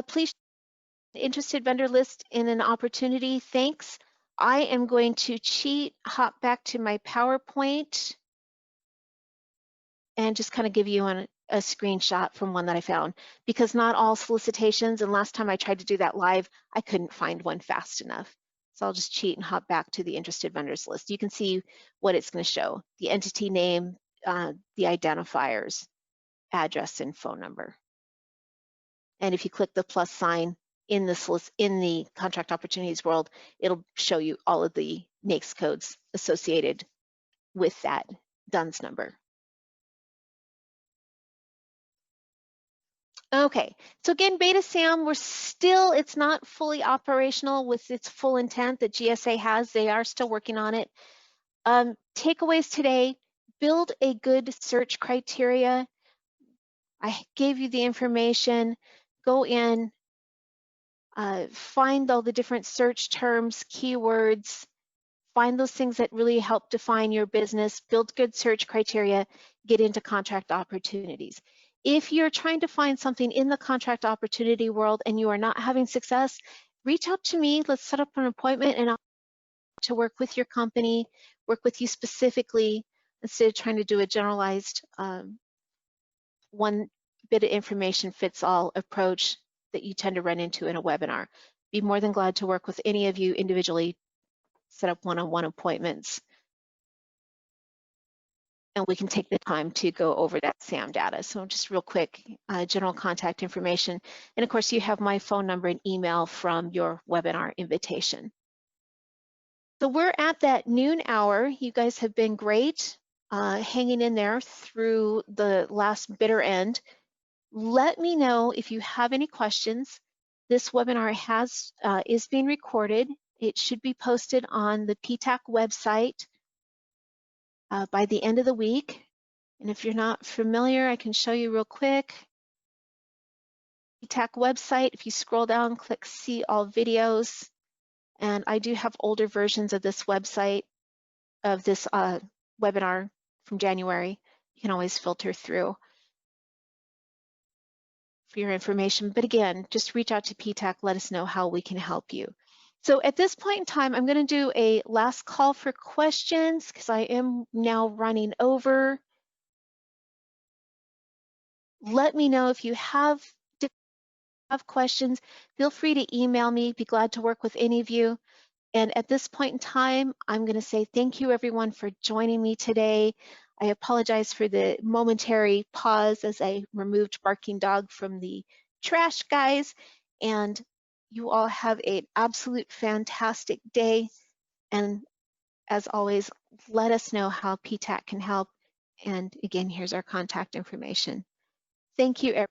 Please interested vendor list in an opportunity. Thanks. I am going to hop back to my PowerPoint and just kind of give you a screenshot from one that I found, because not all solicitations, and last time I tried to do that live, I couldn't find one fast enough. So I'll just cheat and hop back to the interested vendors list. You can see what it's going to show: the entity name, the identifiers, address, and phone number. And if you click the plus sign in the contract opportunities world, it'll show you all of the NAICS codes associated with that DUNS number. Okay, so again, Beta.SAM, it's not fully operational with its full intent that GSA has. They are still working on it. Takeaways today, build a good search criteria. I gave you the information. Go in, find all the different search terms, keywords, find those things that really help define your business, build good search criteria, get into contract opportunities. If you're trying to find something in the contract opportunity world and you are not having success, reach out to me. Let's set up an appointment and I'll to work with your company, work with you specifically, instead of trying to do a generalized one bit of information fits all approach that you tend to run into in a webinar. Be more than glad to work with any of you individually, set up one-on-one appointments, and we can take the time to go over that SAM data. So just real quick, general contact information. And of course, you have my phone number and email from your webinar invitation. So we're at that noon hour. You guys have been great, hanging in there through the last bitter end. Let me know if you have any questions. This webinar is being recorded. It should be posted on the PTAC website by the end of the week. And if you're not familiar, I can show you real quick. PTAC website, if you scroll down, click see all videos. And I do have older versions of this website, of this webinar from January. You can always filter through for your information. But again, just reach out to PTAC, let us know how we can help you. So at this point in time, I'm going to do a last call for questions because I am now running over. Let me know if you have questions. Feel free to email me. Be glad to work with any of you. And at this point in time, I'm going to say thank you, everyone, for joining me today. I apologize for the momentary pause as I removed Barking Dog from the trash, guys. And you all have an absolute fantastic day. And as always, let us know how PTAC can help. And again, here's our contact information. Thank you, everyone.